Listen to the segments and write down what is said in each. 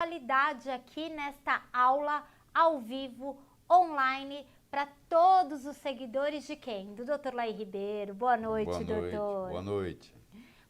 Qualidade aqui nesta aula ao vivo, online, para todos os seguidores de quem? Do Dr. Lair Ribeiro. Boa noite, doutor. Boa noite.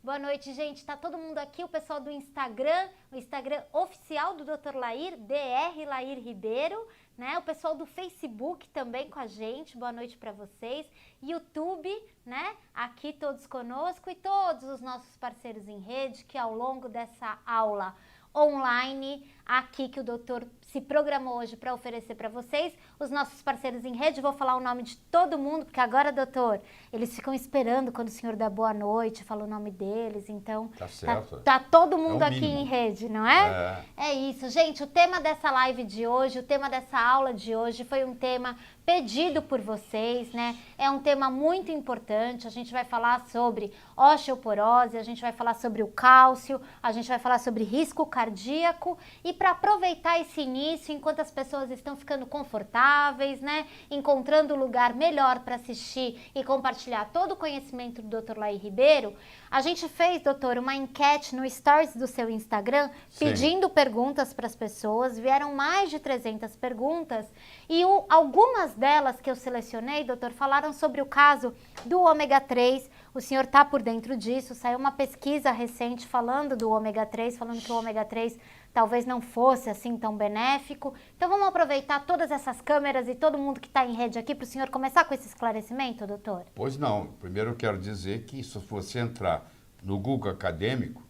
Boa noite, gente. Tá todo mundo aqui, o pessoal do Instagram, o Instagram oficial do Dr. Lair, Dr. Lair Ribeiro, né? O pessoal do Facebook também com a gente. Boa noite para vocês. YouTube, né? Aqui todos conosco e todos os nossos parceiros em rede que ao longo dessa aula online, aqui que o doutor se programou hoje para oferecer para vocês, os nossos parceiros em rede, vou falar o nome de todo mundo, porque agora, doutor, eles ficam esperando quando o senhor dá boa noite, fala o nome deles, então tá certo. Tá todo mundo aqui mínimo. em rede, não é? É isso, gente, o tema dessa live de hoje, o tema dessa aula de hoje foi um tema pedido por vocês, né? É um tema muito importante, a gente vai falar sobre osteoporose, a gente vai falar sobre o cálcio, a gente vai falar sobre risco cardíaco e para aproveitar esse início, enquanto as pessoas estão ficando confortáveis, né? Encontrando um lugar melhor para assistir e compartilhar todo o conhecimento do Dr. Lair Ribeiro, a gente fez, doutor, uma enquete no Stories do seu Instagram, pedindo perguntas para as pessoas, vieram mais de 300 perguntas e algumas delas que eu selecionei, doutor, falaram sobre o caso do ômega 3, o senhor está por dentro disso, saiu uma pesquisa recente falando do ômega 3, falando que o ômega 3 talvez não fosse assim tão benéfico. Então vamos aproveitar todas essas câmeras e todo mundo que está em rede aqui para o senhor começar com esse esclarecimento, doutor? Pois não. Primeiro eu quero dizer que se você entrar no Google acadêmico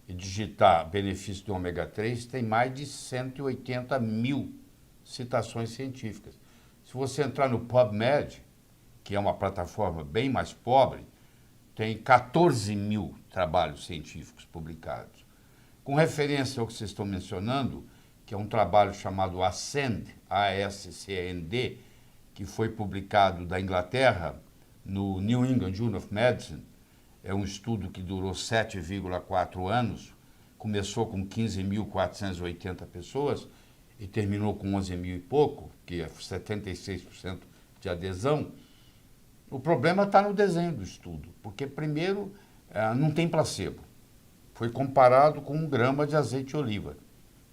e digitar benefício do ômega 3, tem mais de 180 mil citações científicas. Se você entrar no PubMed, que é uma plataforma bem mais pobre, tem 14 mil trabalhos científicos publicados. Com referência ao que vocês estão mencionando, que é um trabalho chamado ASCEND, A-S-C-E-N-D, que foi publicado da Inglaterra no New England Journal of Medicine, é um estudo que durou 7,4 anos, começou com 15.480 pessoas e terminou com 11 mil e pouco, que é 76% de adesão. O problema está no desenho do estudo, porque primeiro não tem placebo. Foi comparado com 1 grama de azeite de oliva.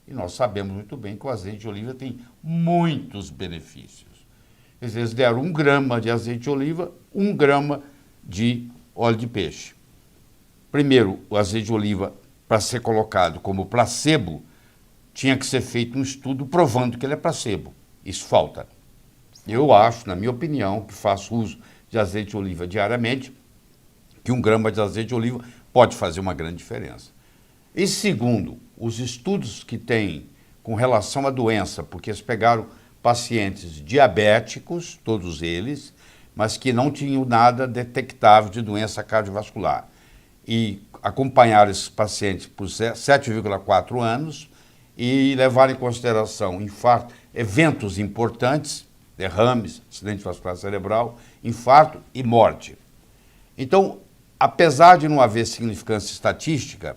E nós sabemos muito bem que o azeite de oliva tem muitos benefícios. Eles deram 1 grama de azeite de oliva, 1 grama de óleo de peixe. Primeiro, o azeite de oliva, para ser colocado como placebo, tinha que ser feito um estudo provando que ele é placebo. Isso falta. Eu acho, na minha opinião, que faço uso de azeite de oliva diariamente, que 1 grama de azeite de oliva pode fazer uma grande diferença. E segundo, os estudos que tem com relação à doença, porque eles pegaram pacientes diabéticos, todos eles, mas que não tinham nada detectável de doença cardiovascular. E acompanharam esses pacientes por 7,4 anos e levaram em consideração infarto, eventos importantes, derrames, acidente vascular cerebral, infarto e morte. Então, apesar de não haver significância estatística,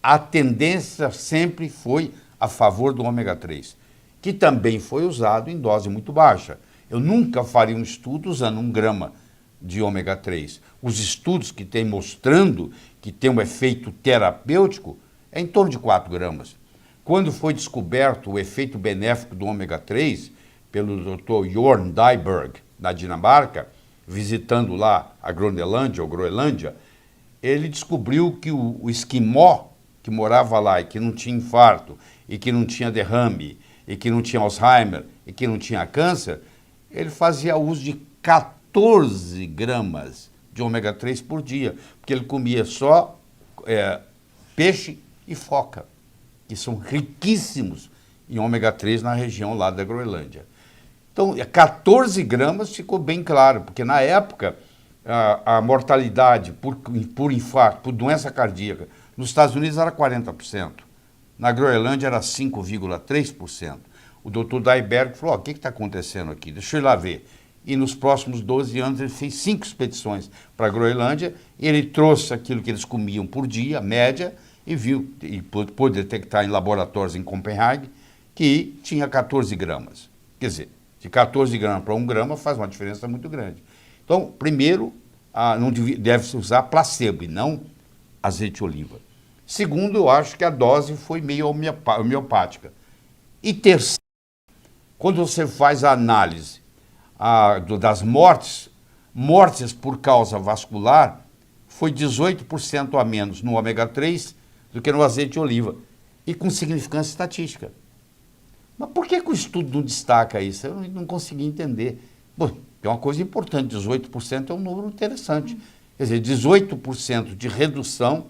a tendência sempre foi a favor do ômega 3, que também foi usado em dose muito baixa. Eu nunca faria um estudo usando 1 grama de ômega 3. Os estudos que tem mostrando que tem um efeito terapêutico é em torno de 4 gramas. Quando foi descoberto o efeito benéfico do ômega 3 pelo Dr. Jorn Dyberg, na Dinamarca, visitando lá a Groenlândia ou Groenlândia, ele descobriu que o esquimó que morava lá e que não tinha infarto, e que não tinha derrame, e que não tinha Alzheimer, e que não tinha câncer, ele fazia uso de 14 gramas de ômega 3 por dia, porque ele comia só peixe e foca, que são riquíssimos em ômega 3 na região lá da Groenlândia. Então, 14 gramas ficou bem claro, porque na época a mortalidade por infarto, por doença cardíaca, nos Estados Unidos era 40%, na Groenlândia era 5,3%. O Dr. Dyberg falou, o que está acontecendo aqui? Deixa eu ir lá ver. E nos próximos 12 anos ele fez 5 expedições para a Groenlândia, e ele trouxe aquilo que eles comiam por dia, a média, e viu, e pôde detectar em laboratórios em Copenhague, que tinha 14 gramas. Quer dizer, de 14 gramas para 1 grama faz uma diferença muito grande. Então, primeiro, não deve-se usar placebo e não azeite de oliva. Segundo, eu acho que a dose foi meio homeopática. E terceiro, quando você faz a análise das mortes por causa vascular, foi 18% a menos no ômega 3 do que no azeite de oliva, e com significância estatística. Mas por que o estudo não destaca isso? Eu não consegui entender. Bom, é uma coisa importante, 18% é um número interessante. Quer dizer, 18% de redução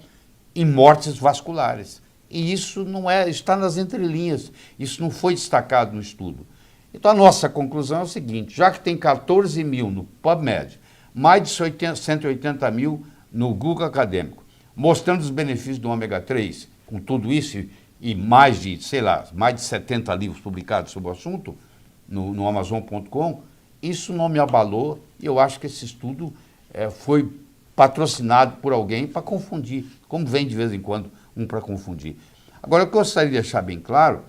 em mortes vasculares. E isso não está nas entrelinhas, isso não foi destacado no estudo. Então a nossa conclusão é o seguinte: já que tem 14 mil no PubMed, mais de 180 mil no Google Acadêmico, mostrando os benefícios do ômega 3, com tudo isso e mais de 70 livros publicados sobre o assunto no Amazon.com, isso não me abalou, e eu acho que esse estudo foi patrocinado por alguém para confundir, como vem de vez em quando para confundir. Agora, eu gostaria de deixar bem claro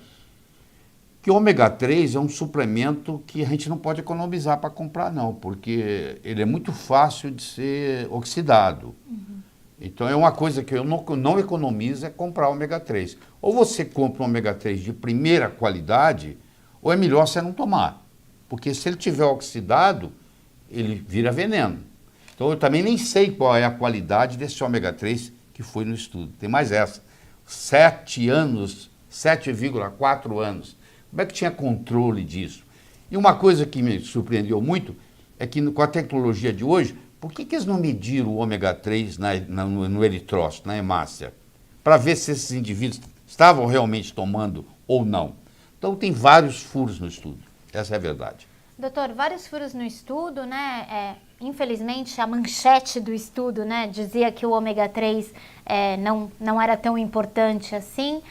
que o ômega 3 é um suplemento que a gente não pode economizar para comprar, não, porque ele é muito fácil de ser oxidado. Então, é uma coisa que eu não economizo, é comprar ômega 3. Ou você compra um ômega 3 de primeira qualidade, ou é melhor você não tomar. Porque se ele tiver oxidado, ele vira veneno. Então, eu também nem sei qual é a qualidade desse ômega 3 que foi no estudo. Tem mais essa. 7 anos, 7,4 anos. Como é que tinha controle disso? E uma coisa que me surpreendeu muito é que com a tecnologia de hoje, por que eles não mediram o ômega 3 no eritrócito, na hemácia? Para ver se esses indivíduos estavam realmente tomando ou não. Então tem vários furos no estudo. Essa é a verdade. Doutor, vários furos no estudo, né? Infelizmente, a manchete do estudo, né, dizia que o ômega 3 não era tão importante assim.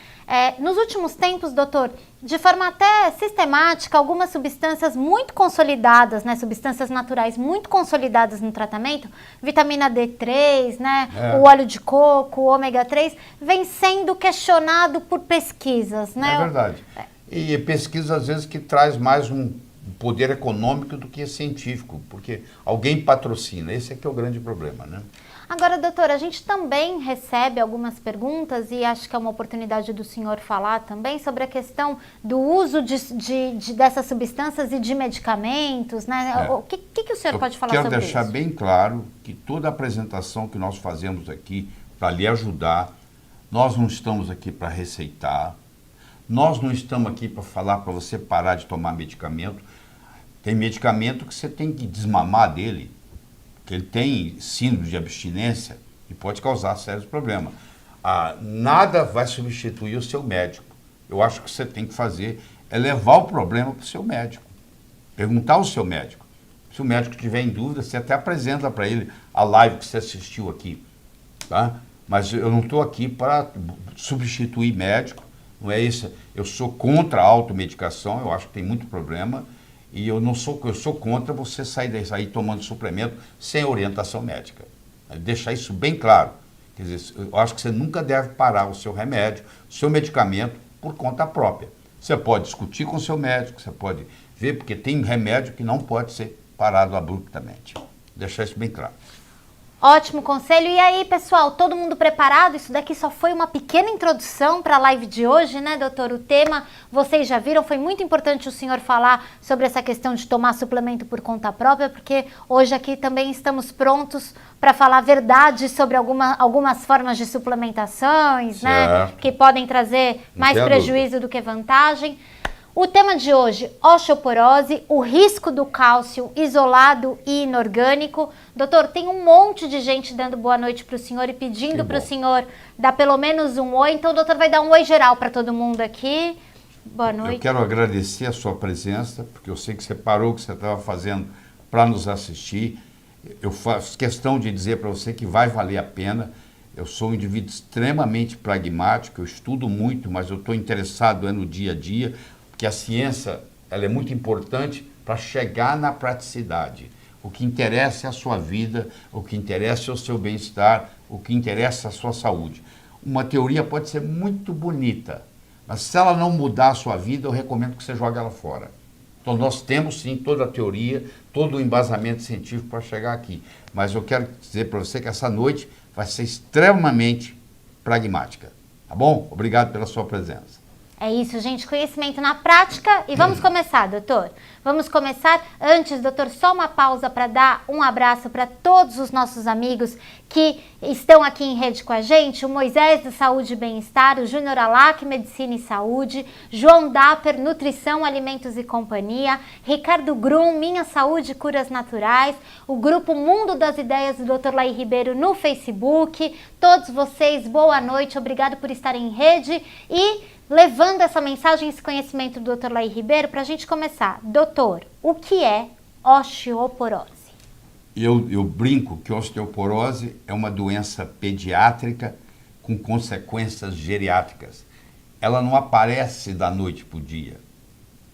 Nos últimos tempos, doutor, de forma até sistemática, algumas substâncias muito consolidadas, né, substâncias naturais muito consolidadas no tratamento, vitamina D3, né, o óleo de coco, o ômega 3, vem sendo questionado por pesquisas, né? É verdade. E pesquisas, às vezes, que traz mais um poder econômico do que científico, porque alguém patrocina. Esse é que é o grande problema, né? Agora, doutora, a gente também recebe algumas perguntas, e acho que é uma oportunidade do senhor falar também sobre a questão do uso dessas substâncias e de medicamentos, né? O que o senhor pode falar sobre isso? Eu quero deixar bem claro que toda apresentação que nós fazemos aqui para lhe ajudar, nós não estamos aqui para receitar, nós não estamos aqui para falar para você parar de tomar medicamento. Tem medicamento que você tem que desmamar dele, que ele tem síndrome de abstinência e pode causar sérios problemas. Nada vai substituir o seu médico. Eu acho que você tem que fazer é levar o problema para o seu médico. Perguntar ao seu médico. Se o médico tiver em dúvida, você até apresenta para ele a live que você assistiu aqui. Tá? Mas eu não estou aqui para substituir médico. Não é isso. Eu sou contra a automedicação, eu acho que tem muito problema. E eu sou contra você sair tomando suplemento sem orientação médica. Deixar isso bem claro. Quer dizer, eu acho que você nunca deve parar o seu remédio, o seu medicamento, por conta própria. Você pode discutir com o seu médico, você pode ver, porque tem remédio que não pode ser parado abruptamente. Deixar isso bem claro. Ótimo conselho. E aí, pessoal, todo mundo preparado? Isso daqui só foi uma pequena introdução para a live de hoje, né, doutor? O tema, vocês já viram, foi muito importante o senhor falar sobre essa questão de tomar suplemento por conta própria, porque hoje aqui também estamos prontos para falar a verdade sobre algumas formas de suplementações, certo, né, que podem trazer mais prejuízo do que vantagem. O tema de hoje, osteoporose, o risco do cálcio isolado e inorgânico. Doutor, tem um monte de gente dando boa noite para o senhor e pedindo para o senhor dar pelo menos um oi. Então o doutor vai dar um oi geral para todo mundo aqui. Boa noite. Eu quero agradecer a sua presença, porque eu sei que você parou o que você estava fazendo para nos assistir. Eu faço questão de dizer para você que vai valer a pena. Eu sou um indivíduo extremamente pragmático, eu estudo muito, mas eu estou interessado no dia a dia, que a ciência ela é muito importante para chegar na praticidade. O que interessa é a sua vida, o que interessa é o seu bem-estar, o que interessa é a sua saúde. Uma teoria pode ser muito bonita, mas se ela não mudar a sua vida, eu recomendo que você jogue ela fora. Então nós temos sim toda a teoria, todo o embasamento científico para chegar aqui. Mas eu quero dizer para você que essa noite vai ser extremamente pragmática. Tá bom? Obrigado pela sua presença. É isso, gente, conhecimento na prática. E vamos começar, doutor. Vamos começar. Antes, doutor, só uma pausa para dar um abraço para todos os nossos amigos que estão aqui em rede com a gente. O Moisés, do Saúde e Bem-Estar, o Júnior Alac, Medicina e Saúde, João Dapper, Nutrição, Alimentos e Companhia, Ricardo Grum, Minha Saúde e Curas Naturais, o grupo Mundo das Ideias do Dr. Laí Ribeiro no Facebook. Todos vocês, boa noite, obrigado por estarem em rede e levando essa mensagem, esse conhecimento do Dr. Laí Ribeiro, para a gente começar. Doutor, o que é osteoporose? Eu brinco que osteoporose é uma doença pediátrica com consequências geriátricas. Ela não aparece da noite para o dia.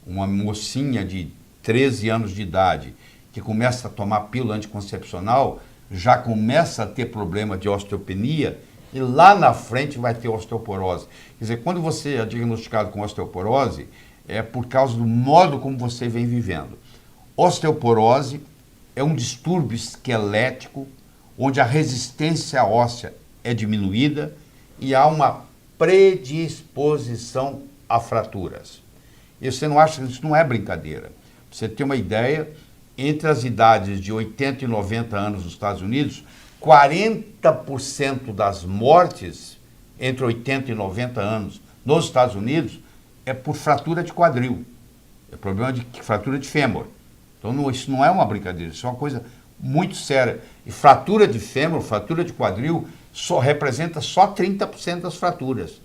Uma mocinha de 13 anos de idade que começa a tomar pílula anticoncepcional já começa a ter problema de osteopenia e lá na frente vai ter osteoporose. Quer dizer, quando você é diagnosticado com osteoporose, é por causa do modo como você vem vivendo. Osteoporose é um distúrbio esquelético onde a resistência óssea é diminuída e há uma predisposição a fraturas. E você não acha que isso não é brincadeira? Pra você ter uma ideia, entre as idades de 80 e 90 anos nos Estados Unidos, 40% das mortes entre 80 e 90 anos nos Estados Unidos é por fratura de quadril. É problema de fratura de fêmur. Então isso não é uma brincadeira, isso é uma coisa muito séria. E fratura de fêmur, fratura de quadril, representa só 30% das fraturas.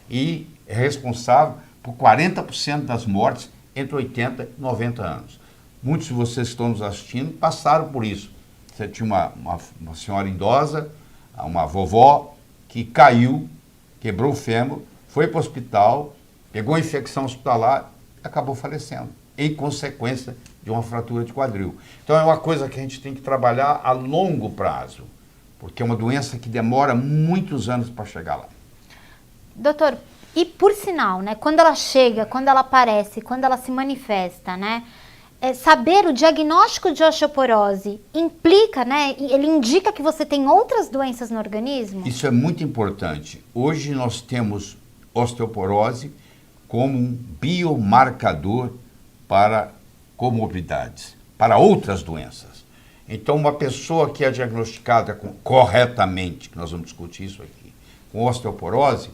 E é responsável por 40% das mortes entre 80 e 90 anos. Muitos de vocês que estão nos assistindo passaram por isso. Você tinha uma senhora idosa, uma vovó, que caiu, quebrou o fêmur, foi para o hospital, pegou infecção hospitalar e acabou falecendo, em consequência de uma fratura de quadril. Então é uma coisa que a gente tem que trabalhar a longo prazo, porque é uma doença que demora muitos anos para chegar lá. Doutor, e por sinal, né, quando ela chega, quando ela aparece, quando ela se manifesta, né, saber o diagnóstico de osteoporose implica, né? Ele indica que você tem outras doenças no organismo? Isso é muito importante. Hoje nós temos osteoporose como um biomarcador para comorbidades, para outras doenças. Então, uma pessoa que é diagnosticada corretamente, que nós vamos discutir isso aqui, com osteoporose,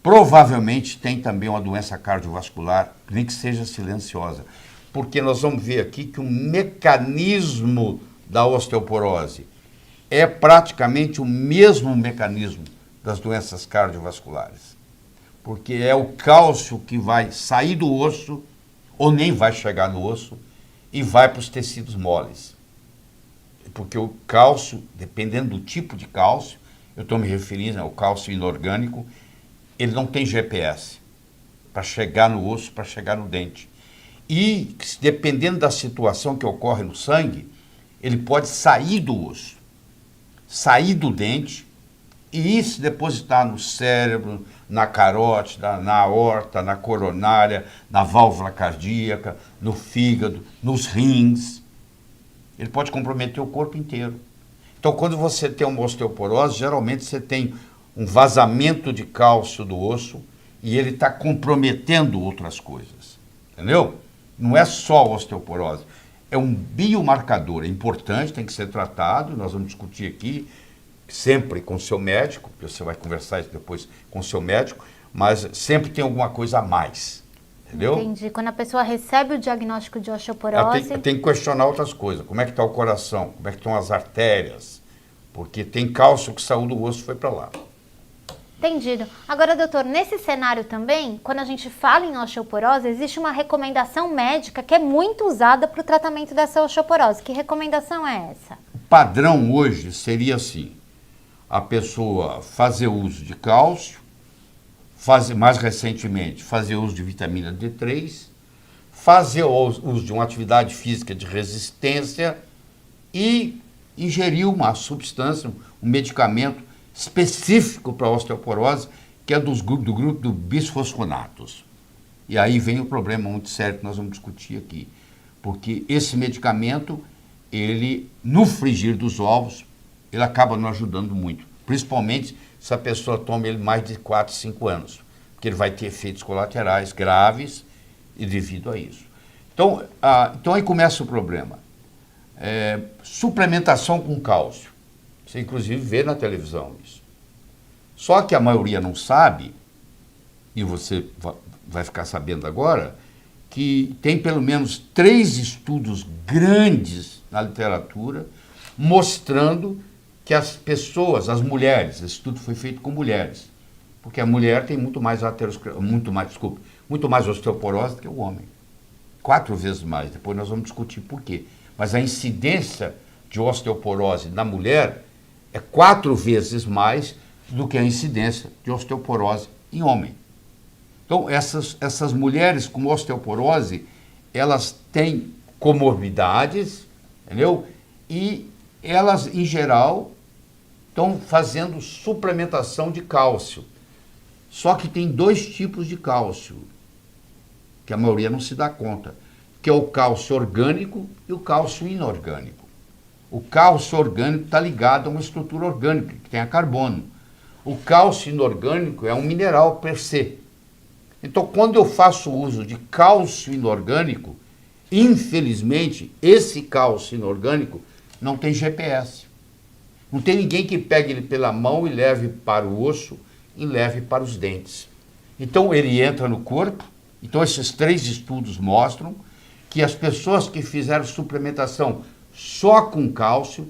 provavelmente tem também uma doença cardiovascular, nem que seja silenciosa. Porque nós vamos ver aqui que o mecanismo da osteoporose é praticamente o mesmo mecanismo das doenças cardiovasculares. Porque é o cálcio que vai sair do osso, ou nem vai chegar no osso, e vai para os tecidos moles. Porque o cálcio, dependendo do tipo de cálcio, eu estou me referindo ao cálcio inorgânico, ele não tem GPS para chegar no osso, para chegar no dente. E, dependendo da situação que ocorre no sangue, ele pode sair do osso, sair do dente e se depositar no cérebro, na carótida, na aorta, na coronária, na válvula cardíaca, no fígado, nos rins. Ele pode comprometer o corpo inteiro. Então, quando você tem uma osteoporose, geralmente você tem um vazamento de cálcio do osso e ele está comprometendo outras coisas. Entendeu? Não é só osteoporose, é um biomarcador, é importante, tem que ser tratado, nós vamos discutir aqui, sempre com o seu médico, porque você vai conversar isso depois com o seu médico, mas sempre tem alguma coisa a mais, entendeu? Entendi. Quando a pessoa recebe o diagnóstico de osteoporose... Ela tem que questionar outras coisas, como é que está o coração, como é que estão as artérias, porque tem cálcio que saiu do osso e foi para lá. Entendido. Agora, doutor, nesse cenário também, quando a gente fala em osteoporose, existe uma recomendação médica que é muito usada para o tratamento dessa osteoporose. Que recomendação é essa? O padrão hoje seria assim, a pessoa fazer uso de cálcio, mais recentemente, fazer uso de vitamina D3, fazer uso de uma atividade física de resistência e ingerir uma substância, um medicamento específico para a osteoporose, que é do grupo do bisfosfonatos. E aí vem o problema muito sério que nós vamos discutir aqui. Porque esse medicamento, ele, no frigir dos ovos, ele acaba nos ajudando muito. Principalmente se a pessoa toma ele mais de 4, 5 anos, porque ele vai ter efeitos colaterais graves e devido a isso. Então aí começa o problema. Suplementação com cálcio. Você inclusive vê na televisão isso. Só que a maioria não sabe, e você vai ficar sabendo agora, que tem pelo menos 3 estudos grandes na literatura mostrando que as pessoas, as mulheres, esse estudo foi feito com mulheres, porque a mulher tem muito mais osteoporose do que o homem. 4 vezes mais, depois nós vamos discutir por quê. Mas a incidência de osteoporose na mulher é 4 vezes mais do que a incidência de osteoporose em homem. Então, essas mulheres com osteoporose, elas têm comorbidades, entendeu? E elas, em geral, estão fazendo suplementação de cálcio. Só que tem 2 tipos de cálcio, que a maioria não se dá conta, que é o cálcio orgânico e o cálcio inorgânico. O cálcio orgânico está ligado a uma estrutura orgânica, que tem a carbono. O cálcio inorgânico é um mineral per se. Então, quando eu faço uso de cálcio inorgânico, infelizmente, esse cálcio inorgânico não tem GPS. Não tem ninguém que pegue ele pela mão e leve para o osso e leve para os dentes. Então, ele entra no corpo. Então, esses 3 estudos mostram que as pessoas que fizeram suplementação só com cálcio,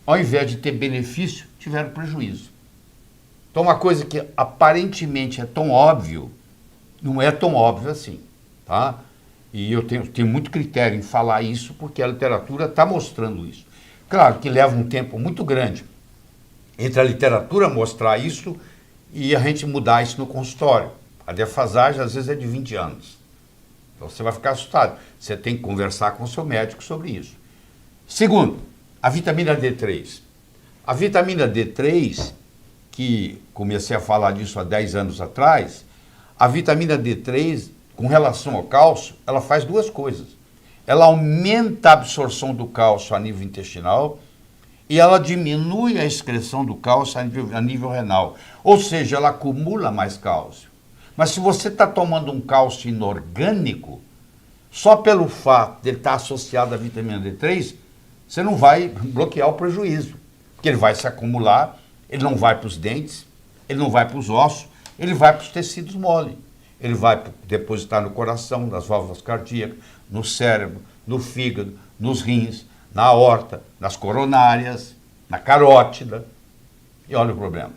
ao invés de ter benefício, tiveram prejuízo. Então, uma coisa que aparentemente é tão óbvio, não é tão óbvio assim, tá? E eu tenho muito critério em falar isso, porque a literatura está mostrando isso. Claro que leva um tempo muito grande entre a literatura mostrar isso e a gente mudar isso no consultório. A defasagem, às vezes, é de 20 anos. Então, você vai ficar assustado. Você tem que conversar com o seu médico sobre isso. Segundo, a vitamina D3. A vitamina D3, que comecei a falar disso há 10 anos atrás, a vitamina D3, com relação ao cálcio, ela faz 2 coisas. Ela aumenta a absorção do cálcio a nível intestinal e ela diminui a excreção do cálcio a nível renal. Ou seja, ela acumula mais cálcio. Mas se você está tomando um cálcio inorgânico, só pelo fato de ele estar associado à vitamina D3, você não vai bloquear o prejuízo. Porque ele vai se acumular, ele não vai para os dentes, ele não vai para os ossos, ele vai para os tecidos mole. Ele vai depositar no coração, nas válvulas cardíacas, no cérebro, no fígado, nos rins, na aorta, nas coronárias, na carótida. E olha o problema.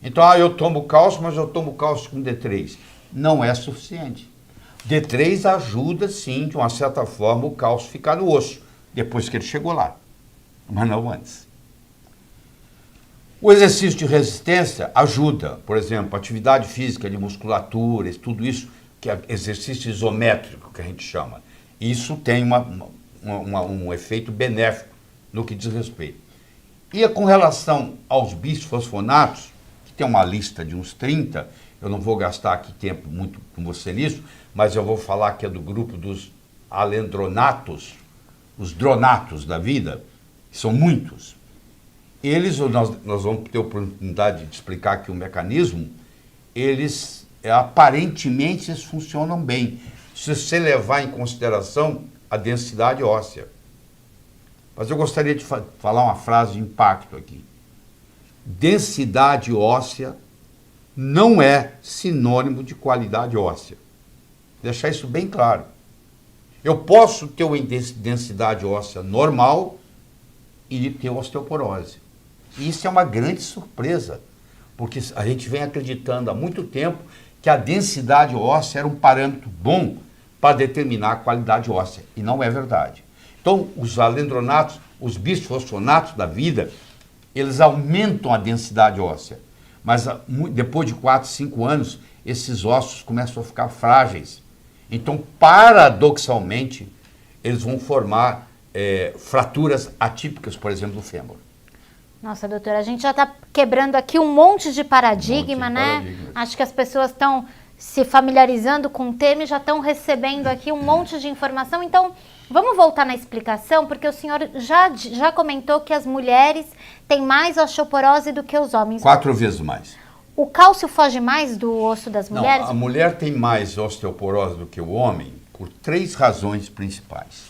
Então, eu tomo cálcio, mas eu tomo cálcio com D3. Não é suficiente. D3 ajuda, sim, de uma certa forma, o cálcio ficar no osso, depois que ele chegou lá, mas não antes. O exercício de resistência ajuda, por exemplo, atividade física de musculatura, tudo isso, que é exercício isométrico, que a gente chama. Isso tem um efeito benéfico no que diz respeito. E com relação aos bisfosfonatos, que tem uma lista de uns 30, eu não vou gastar aqui tempo muito com você nisso, mas eu vou falar que é do grupo dos alendronatos, os dronatos da vida, que são muitos. Eles, nós vamos ter a oportunidade de explicar aqui o mecanismo, eles aparentemente eles funcionam bem, se você levar em consideração a densidade óssea. Mas eu gostaria de falar uma frase de impacto aqui. Densidade óssea não é sinônimo de qualidade óssea. Deixar isso bem claro. Eu posso ter uma densidade óssea normal e ter osteoporose. E isso é uma grande surpresa, porque a gente vem acreditando há muito tempo que a densidade óssea era um parâmetro bom para determinar a qualidade óssea, e não é verdade. Então, os alendronatos, os bisfosfonatos da vida, eles aumentam a densidade óssea, mas depois de 4, 5 anos, esses ossos começam a ficar frágeis. Então, paradoxalmente, eles vão formar fraturas atípicas, por exemplo, do fêmur. Nossa, doutora, a gente já está quebrando aqui um monte de paradigma, né? Acho que as pessoas estão se familiarizando com o tema e já estão recebendo aqui um monte de informação. Então, Vamos voltar na explicação, porque o senhor já comentou que as mulheres têm mais osteoporose do que os homens. 4 vezes mais. O cálcio foge mais do osso das mulheres? Não, a mulher tem mais osteoporose do que o homem por 3 razões principais.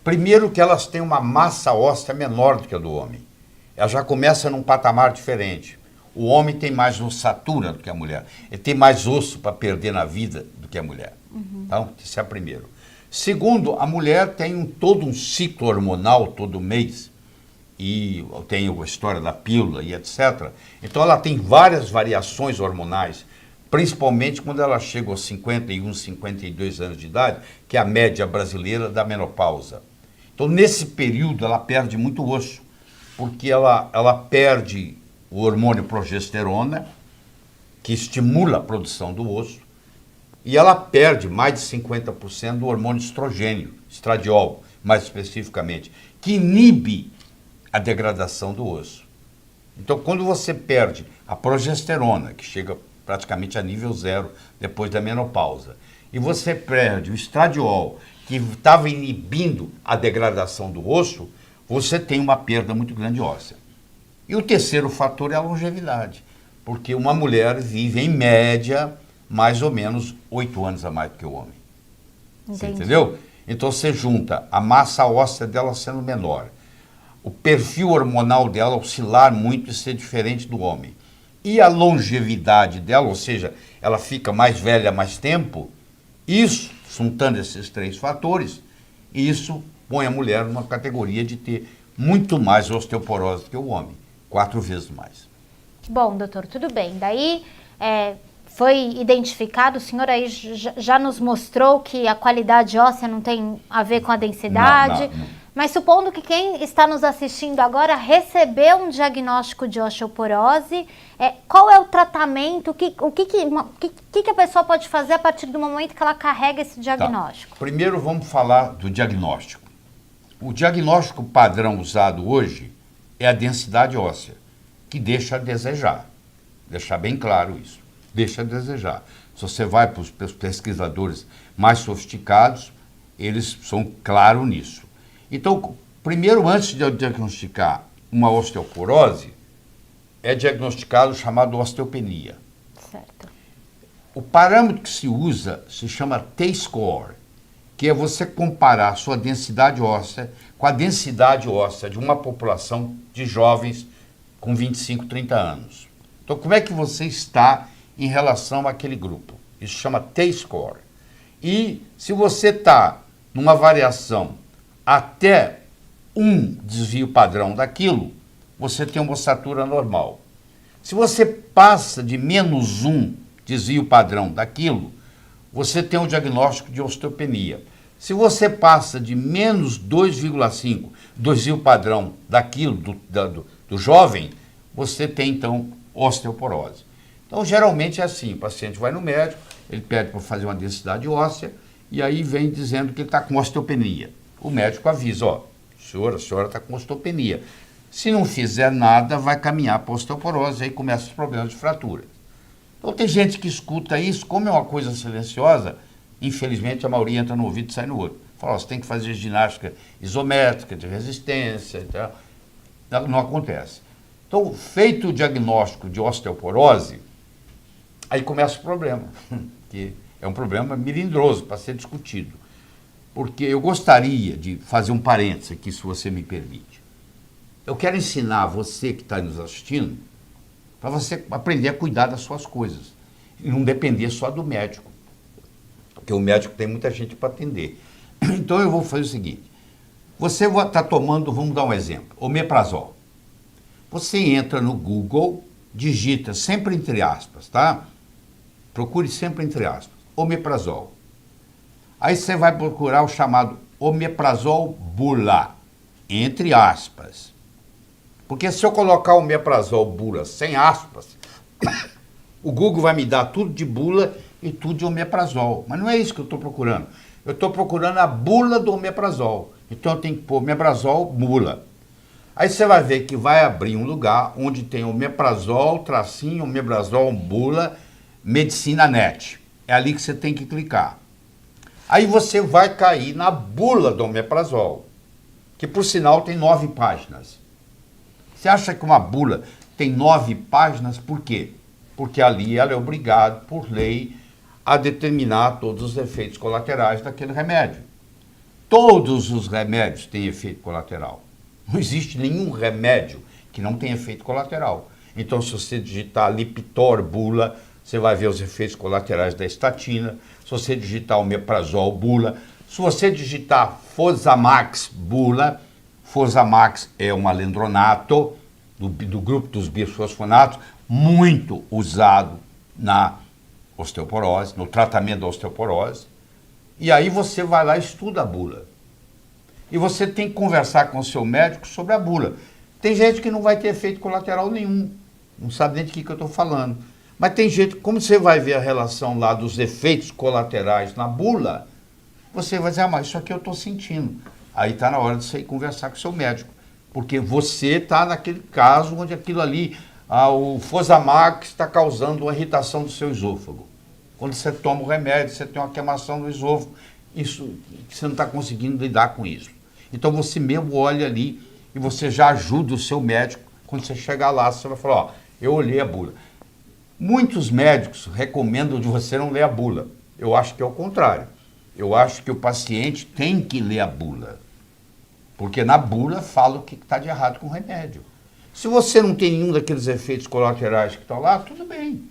Primeiro, que elas têm uma massa óssea menor do que a do homem. Ela já começa num patamar diferente. O homem tem mais ossatura do que a mulher. Ele tem mais osso para perder na vida do que a mulher. Então, esse é o primeiro. Segundo, a mulher tem todo um ciclo hormonal todo mês. E tem a história da pílula e etc. Então, ela tem várias variações hormonais, principalmente quando ela chega aos 51, 52 anos de idade, que é a média brasileira da menopausa. Então, nesse período, ela perde muito osso, porque ela perde o hormônio progesterona, que estimula a produção do osso, e ela perde mais de 50% do hormônio estrogênio, estradiol, mais especificamente, que inibe a degradação do osso. Então, quando você perde a progesterona, que chega praticamente a nível 0 depois da menopausa, e você perde o estradiol, que estava inibindo a degradação do osso, você tem uma perda muito grande óssea. E o terceiro fator é a longevidade, porque uma mulher vive, em média, mais ou menos 8 anos a mais do que o homem. Você entendeu? Então você junta a massa óssea dela sendo menor, o perfil hormonal dela oscilar muito e ser diferente do homem, e a longevidade dela, ou seja, ela fica mais velha mais tempo, isso, juntando esses 3 fatores, isso põe a mulher numa categoria de ter muito mais osteoporose do que o homem, 4 vezes mais. Bom, doutor, tudo bem. Daí foi identificado, o senhor aí já nos mostrou que a qualidade óssea não tem a ver com a densidade, não. Mas supondo que quem está nos assistindo agora recebeu um diagnóstico de osteoporose, qual é o tratamento, o que a pessoa pode fazer a partir do momento que ela carrega esse diagnóstico? Tá. Primeiro vamos falar do diagnóstico. O diagnóstico padrão usado hoje é a densidade óssea, que deixa a desejar. Deixar bem claro isso. Deixa a desejar. Se você vai para os pesquisadores mais sofisticados, eles são claros nisso. Então, primeiro, antes de eu diagnosticar uma osteoporose, é diagnosticado o chamado osteopenia. Certo. O parâmetro que se usa se chama T-score, que é você comparar a sua densidade óssea com a densidade óssea de uma população de jovens com 25, 30 anos. Então, como é que você está em relação àquele grupo? Isso chama T-score. E se você está numa variação até um desvio padrão daquilo, você tem uma ossatura normal. Se você passa de menos um desvio padrão daquilo, você tem um diagnóstico de osteopenia. Se você passa de menos 2,5 desvio padrão daquilo, do jovem, você tem, então, osteoporose. Então, geralmente é assim, o paciente vai no médico, ele pede para fazer uma densidade óssea, e aí vem dizendo que ele está com osteopenia. O médico avisa, a senhora está com osteopenia. Se não fizer nada, vai caminhar para osteoporose, aí começam os problemas de fratura. Então tem gente que escuta isso, como é uma coisa silenciosa, infelizmente a maioria entra no ouvido e sai no outro. Fala, você tem que fazer ginástica isométrica, de resistência, e tal. Não acontece. Então, feito o diagnóstico de osteoporose, aí começa o problema, que é um problema melindroso para ser discutido. Porque eu gostaria de fazer um parênteses aqui, se você me permite. Eu quero ensinar você que está nos assistindo, para você aprender a cuidar das suas coisas. E não depender só do médico. Porque o médico tem muita gente para atender. Então eu vou fazer o seguinte. Você está tomando, vamos dar um exemplo, omeprazol. Você entra no Google, digita sempre entre aspas, tá? Procure sempre entre aspas, omeprazol. Aí você vai procurar o chamado omeprazol bula, entre aspas. Porque se eu colocar o omeprazol bula sem aspas, o Google vai me dar tudo de bula e tudo de omeprazol. Mas não é isso que eu estou procurando. Eu estou procurando a bula do omeprazol. Então eu tenho que pôr omeprazol bula. Aí você vai ver que vai abrir um lugar onde tem omeprazol, tracinho, omeprazol bula, medicina net. É ali que você tem que clicar. Aí você vai cair na bula do omeprazol, que por sinal tem 9 páginas. Você acha que uma bula tem 9 páginas, por quê? Porque ali ela é obrigada, por lei, a determinar todos os efeitos colaterais daquele remédio. Todos os remédios têm efeito colateral. Não existe nenhum remédio que não tenha efeito colateral. Então, se você digitar Lipitor bula, você vai ver os efeitos colaterais da estatina. Se você digitar omeprazol bula, se você digitar Fosamax bula, Fosamax é um alendronato do grupo dos bisfosfonatos, muito usado na osteoporose, no tratamento da osteoporose. E aí você vai lá e estuda a bula. E você tem que conversar com o seu médico sobre a bula. Tem gente que não vai ter efeito colateral nenhum, não sabe nem de que eu estou falando. Mas tem gente, como você vai ver a relação lá dos efeitos colaterais na bula, você vai dizer, mas isso aqui eu estou sentindo. Aí está na hora de você ir conversar com o seu médico. Porque você está naquele caso onde aquilo ali, o Fosamax está causando uma irritação do seu esôfago. Quando você toma o remédio, você tem uma queimação do esôfago, isso, você não está conseguindo lidar com isso. Então você mesmo olha ali e você já ajuda o seu médico. Quando você chegar lá, você vai falar, ó, eu olhei a bula. Muitos médicos recomendam de você não ler a bula. Eu acho que é o contrário. Eu acho que o paciente tem que ler a bula. Porque na bula fala o que está de errado com o remédio. Se você não tem nenhum daqueles efeitos colaterais que estão lá, tudo bem.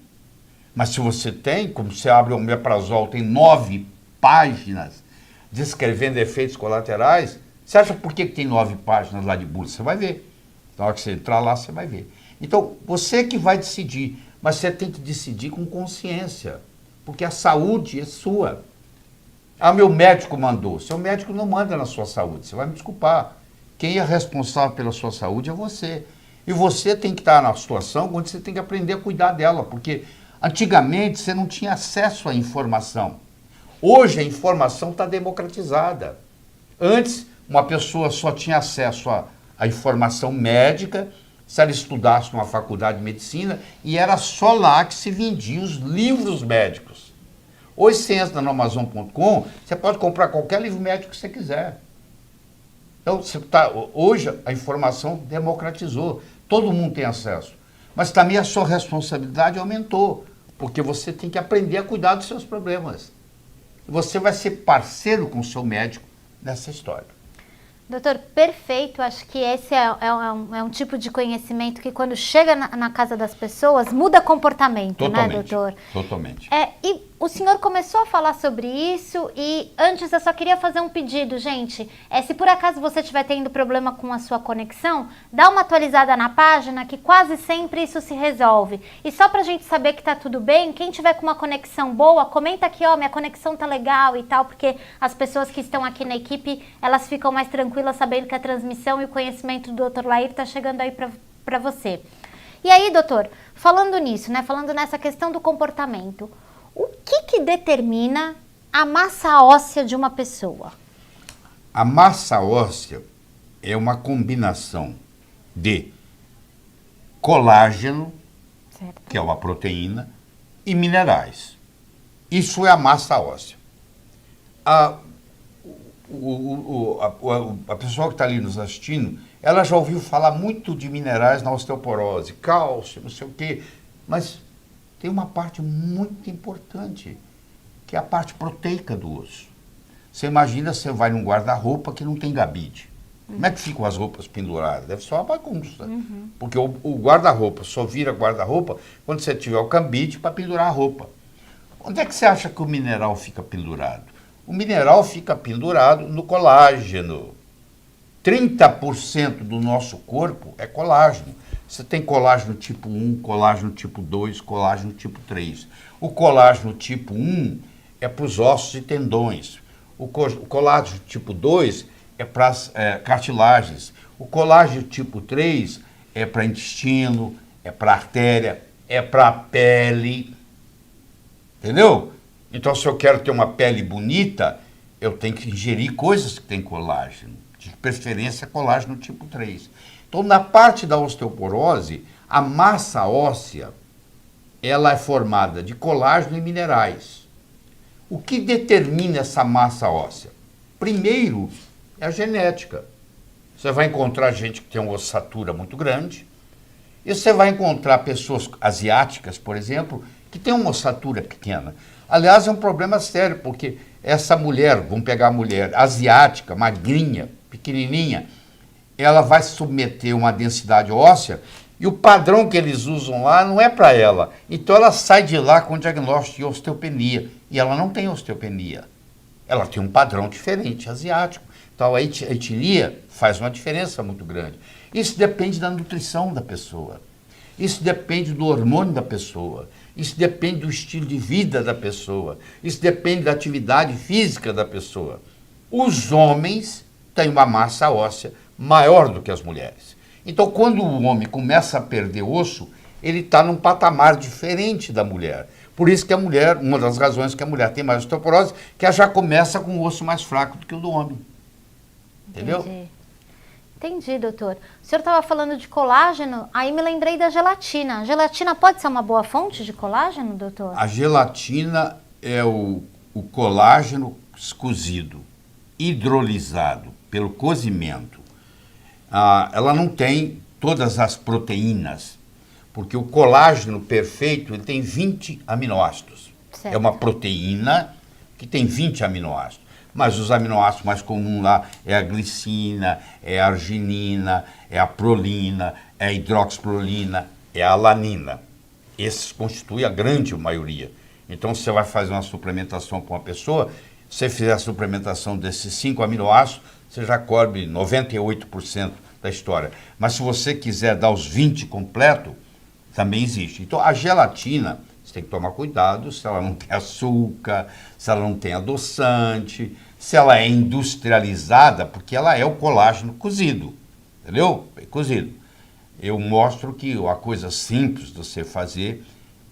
Mas se você tem, como você abre o omeprazol, tem 9 páginas descrevendo efeitos colaterais, você acha por que tem 9 páginas lá de bula? Você vai ver. Na hora que você entrar lá, você vai ver. Então, você que vai decidir, mas você tem que decidir com consciência, porque a saúde é sua. Meu médico mandou. Seu médico não manda na sua saúde, você vai me desculpar. Quem é responsável pela sua saúde é você. E você tem que estar na situação onde você tem que aprender a cuidar dela, porque antigamente você não tinha acesso à informação. Hoje a informação está democratizada. Antes, uma pessoa só tinha acesso à informação médica se ela estudasse numa faculdade de medicina, e era só lá que se vendiam os livros médicos. Hoje você entra no Amazon.com, você pode comprar qualquer livro médico que você quiser. Então, hoje a informação democratizou, todo mundo tem acesso. Mas também a sua responsabilidade aumentou, porque você tem que aprender a cuidar dos seus problemas. Você vai ser parceiro com o seu médico nessa história. Doutor, perfeito. Acho que esse é um tipo de conhecimento que quando chega na casa das pessoas, muda comportamento, totalmente, né, doutor? Totalmente. E o senhor começou a falar sobre isso e antes eu só queria fazer um pedido, gente. Se por acaso você estiver tendo problema com a sua conexão, dá uma atualizada na página que quase sempre isso se resolve. E só pra gente saber que tá tudo bem, quem tiver com uma conexão boa, comenta aqui, ó, minha conexão tá legal e tal, porque as pessoas que estão aqui na equipe, elas ficam mais tranquilas sabendo que a transmissão e o conhecimento do Dr. Lair tá chegando aí pra você. E aí, doutor, falando nisso, né, falando nessa questão do comportamento, o que determina a massa óssea de uma pessoa? A massa óssea é uma combinação de colágeno, certo, que é uma proteína, e minerais. Isso é a massa óssea. A pessoa que está ali nos assistindo, ela já ouviu falar muito de minerais na osteoporose, cálcio, não sei o quê, mas tem uma parte muito importante, que é a parte proteica do osso. Você imagina, você vai num guarda-roupa que não tem gabide. Como é que ficam as roupas penduradas? Deve ser uma bagunça. Porque o guarda-roupa só vira guarda-roupa quando você tiver o cabide para pendurar a roupa. Onde é que você acha que o mineral fica pendurado? O mineral fica pendurado no colágeno. 30% do nosso corpo é colágeno. Você tem colágeno tipo 1, colágeno tipo 2, colágeno tipo 3. O colágeno tipo 1 é para os ossos e tendões. O colágeno tipo 2 é para as cartilagens. O colágeno tipo 3 é para intestino, é para artéria, é para a pele. Entendeu? Então, se eu quero ter uma pele bonita, eu tenho que ingerir coisas que têm colágeno. De preferência, colágeno tipo 3. Então, na parte da osteoporose, a massa óssea, ela é formada de colágeno e minerais. O que determina essa massa óssea? Primeiro, é a genética. Você vai encontrar gente que tem uma ossatura muito grande, e você vai encontrar pessoas asiáticas, por exemplo, que têm uma ossatura pequena. Aliás, é um problema sério, porque essa mulher, vamos pegar a mulher asiática, magrinha, pequenininha, ela vai submeter uma densidade óssea e o padrão que eles usam lá não é para ela. Então ela sai de lá com diagnóstico de osteopenia. E ela não tem osteopenia. Ela tem um padrão diferente, asiático. Então a etnia faz uma diferença muito grande. Isso depende da nutrição da pessoa. Isso depende do hormônio da pessoa. Isso depende do estilo de vida da pessoa. Isso depende da atividade física da pessoa. Os homens têm uma massa óssea maior do que as mulheres. Então, quando o homem começa a perder osso, ele está num patamar diferente da mulher. Por isso que a mulher, uma das razões que a mulher tem mais osteoporose, que ela já começa com o osso mais fraco do que o do homem. Entendeu? Entendi, doutor. O senhor estava falando de colágeno, aí me lembrei da gelatina. A gelatina pode ser uma boa fonte de colágeno, doutor? A gelatina é o colágeno cozido, hidrolisado pelo cozimento. Ela não tem todas as proteínas, porque o colágeno perfeito ele tem 20 aminoácidos. Certo. É uma proteína que tem 20 aminoácidos. Mas os aminoácidos mais comuns lá é a glicina, é a arginina, é a prolina, é a hidroxiprolina, é a alanina. Esses constituem a grande maioria. Então, se você vai fazer uma suplementação para uma pessoa, se você fizer a suplementação desses 5 aminoácidos, você já cobre 98% da história. Mas se você quiser dar os 20 completo, também existe. Então, a gelatina, você tem que tomar cuidado se ela não tem açúcar, se ela não tem adoçante, se ela é industrializada, porque ela é o colágeno cozido, entendeu? Cozido. Eu mostro que a coisa simples de você fazer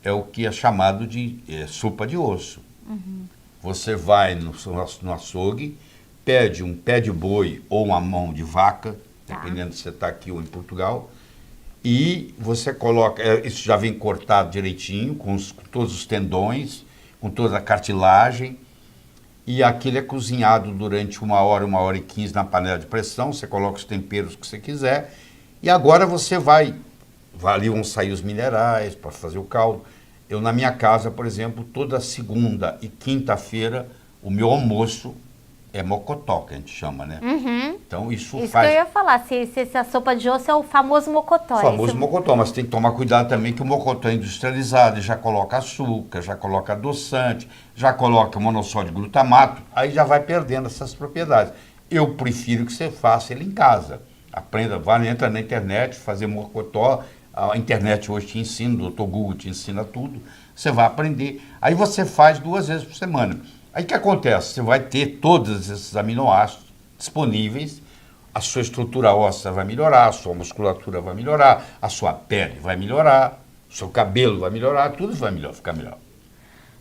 é o que é chamado de sopa de osso. Uhum. Você vai no açougue, pede um pé de boi ou uma mão de vaca, dependendo se você está aqui ou em Portugal, e você coloca, isso já vem cortado direitinho, com todos os tendões, com toda a cartilagem, e aquilo é cozinhado durante 1 hora e 15 na panela de pressão, você coloca os temperos que você quiser, e agora você ali vão sair os minerais para fazer o caldo. Eu, na minha casa, por exemplo, toda segunda e quinta-feira, o meu almoço é mocotó, que a gente chama, né? Uhum. Então, isso faz... que eu ia falar, se a sopa de osso é o famoso mocotó. O famoso mocotó, mas tem que tomar cuidado também que o mocotó é industrializado, já coloca açúcar, já coloca adoçante, já coloca monossódio de glutamato, aí já vai perdendo essas propriedades. Eu prefiro que você faça ele em casa. Aprenda, entra na internet, fazer mocotó. A internet hoje te ensina, o doutor Google te ensina tudo. Você vai aprender. Aí você faz 2 vezes por semana. Aí o que acontece? Você vai ter todos esses aminoácidos disponíveis, a sua estrutura óssea vai melhorar, a sua musculatura vai melhorar, a sua pele vai melhorar, o seu cabelo vai melhorar, tudo vai ficar melhor.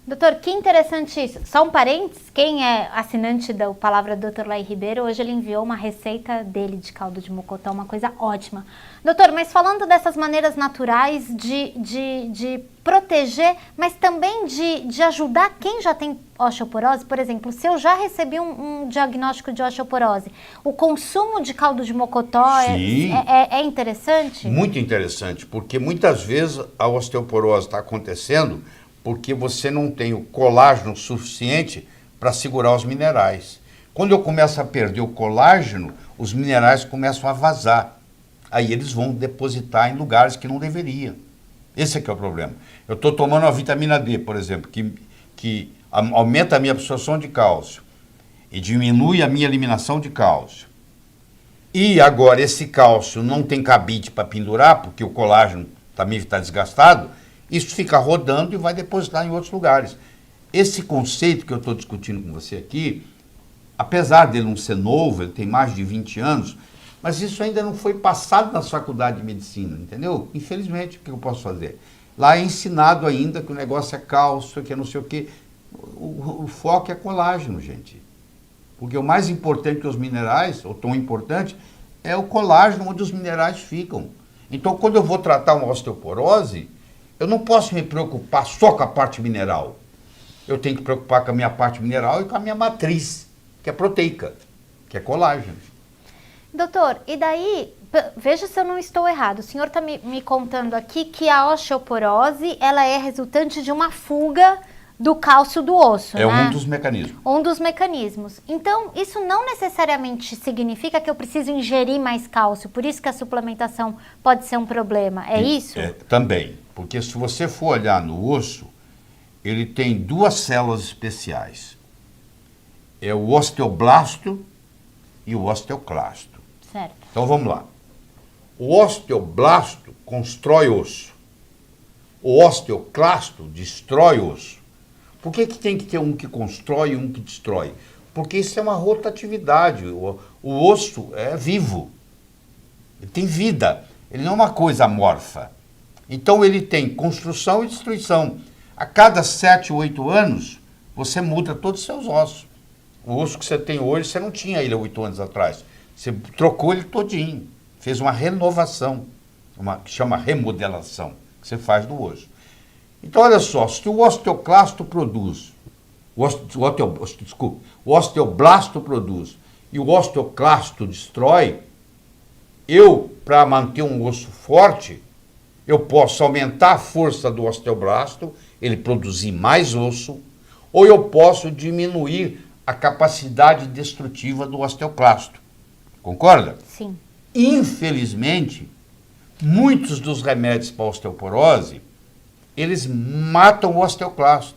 Doutor, que interessante isso. Só um parênteses, quem é assinante da Palavra do Dr. Laí Ribeiro, hoje ele enviou uma receita dele de caldo de mocotó, uma coisa ótima. Doutor, mas falando dessas maneiras naturais de proteger, mas também de ajudar quem já tem osteoporose, por exemplo, se eu já recebi um diagnóstico de osteoporose, o consumo de caldo de mocotó é interessante? Muito interessante, porque muitas vezes a osteoporose está acontecendo porque você não tem o colágeno suficiente para segurar os minerais. Quando eu começo a perder o colágeno, os minerais começam a vazar. Aí eles vão depositar em lugares que não deveriam. Esse é que é o problema. Eu estou tomando a vitamina D, por exemplo, que aumenta a minha absorção de cálcio e diminui a minha eliminação de cálcio. E agora esse cálcio não tem cabide para pendurar, porque o colágeno também está desgastado, isso fica rodando e vai depositar em outros lugares. Esse conceito que eu estou discutindo com você aqui, apesar dele não ser novo, ele tem mais de 20 anos, mas isso ainda não foi passado nas faculdades de medicina, entendeu? Infelizmente, o que eu posso fazer? Lá é ensinado ainda que o negócio é cálcio, que é não sei o quê. O foco é colágeno, gente. Porque o mais importante que os minerais, ou tão importante, é o colágeno onde os minerais ficam. Então, quando eu vou tratar uma osteoporose, eu não posso me preocupar só com a parte mineral. eu tenho que preocupar com a minha parte mineral e com a minha matriz, que é proteica, que é colágeno. Doutor, e daí, veja se eu não estou errado, o senhor está me contando aqui que a osteoporose, ela é resultante de uma fuga do cálcio do osso, É né? um dos mecanismos. Um dos mecanismos. Então, isso não necessariamente significa que eu preciso ingerir mais cálcio, por isso que a suplementação pode ser um problema, é isso? Também, porque se você for olhar no osso, ele tem duas células especiais. É o osteoblasto e o osteoclasto. Certo. Então vamos lá. O osteoblasto constrói osso. O osteoclasto destrói osso. Por que tem que ter um que constrói e um que destrói? Porque isso é uma rotatividade. O osso é vivo. Ele tem vida. Ele não é uma coisa amorfa. Então ele tem construção e destruição. A cada 7, 8 anos, você muda todos os seus ossos. O osso que você tem hoje, você não tinha ele há 8 anos atrás. Você trocou ele todinho. Fez uma renovação, que chama remodelação, que você faz do osso. Então, olha só, se o osteoclasto produz, o osteoblasto produz e o osteoclasto destrói, para manter um osso forte, eu posso aumentar a força do osteoblasto, ele produzir mais osso, ou eu posso diminuir a capacidade destrutiva do osteoclasto. Concorda? Sim. Infelizmente, muitos dos remédios para osteoporose, eles matam o osteoclasto.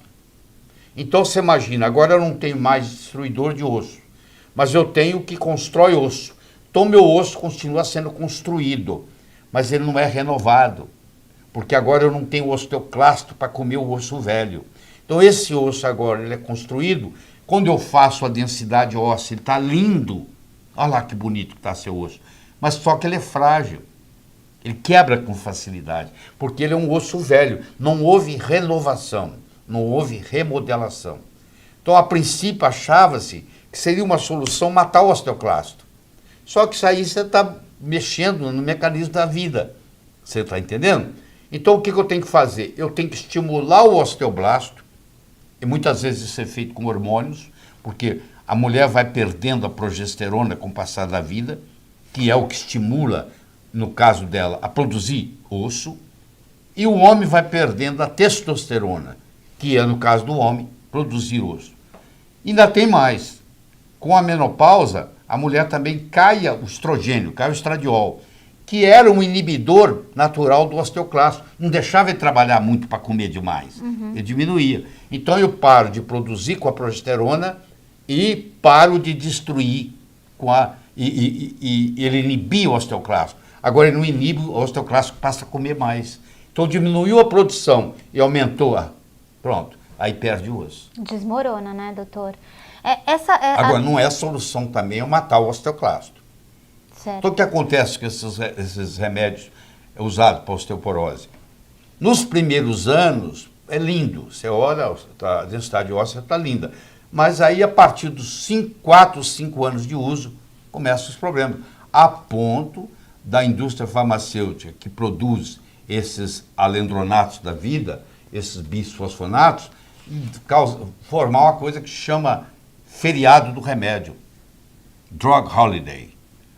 Então você imagina, agora eu não tenho mais destruidor de osso, mas eu tenho o que constrói osso. Então meu osso continua sendo construído, mas ele não é renovado, porque agora eu não tenho osteoclasto para comer o osso velho. Então esse osso agora ele é construído, quando eu faço a densidade óssea, ele está lindo. Olha lá que bonito que está seu osso. Mas só que ele é frágil. Ele quebra com facilidade, porque ele é um osso velho. Não houve renovação, não houve remodelação. Então, a princípio, achava-se que seria uma solução matar o osteoclasto. Só que isso aí você está mexendo no mecanismo da vida. Você está entendendo? Então, o que eu tenho que fazer? Eu tenho que estimular o osteoblasto, e muitas vezes isso é feito com hormônios, porque a mulher vai perdendo a progesterona com o passar da vida, que é o que estimula, no caso dela, a produzir osso, e o homem vai perdendo a testosterona, que é, no caso do homem, produzir osso. Ainda tem mais. Com a menopausa, a mulher também cai o estrogênio, cai o estradiol, que era um inibidor natural do osteoclasto. Não deixava ele trabalhar muito para comer demais. Ele diminuía. Então eu paro de produzir com a progesterona e paro de destruir com a... E ele inibia o osteoclasto. Agora ele não inibe, o osteoclasto passa a comer mais. Então diminuiu a produção e aumentou a... Pronto, aí perde o osso. Desmorona, né, doutor? Agora, não é a solução também matar o osteoclasto. Certo. Então o que acontece com esses remédios usados para osteoporose? Nos primeiros anos, é lindo. Você olha, a densidade óssea está linda. Mas aí, a partir dos 4, 5 anos de uso, começam os problemas. A ponto da indústria farmacêutica que produz esses alendronatos da vida, esses bisfosfonatos, formar uma coisa que chama feriado do remédio. Drug holiday.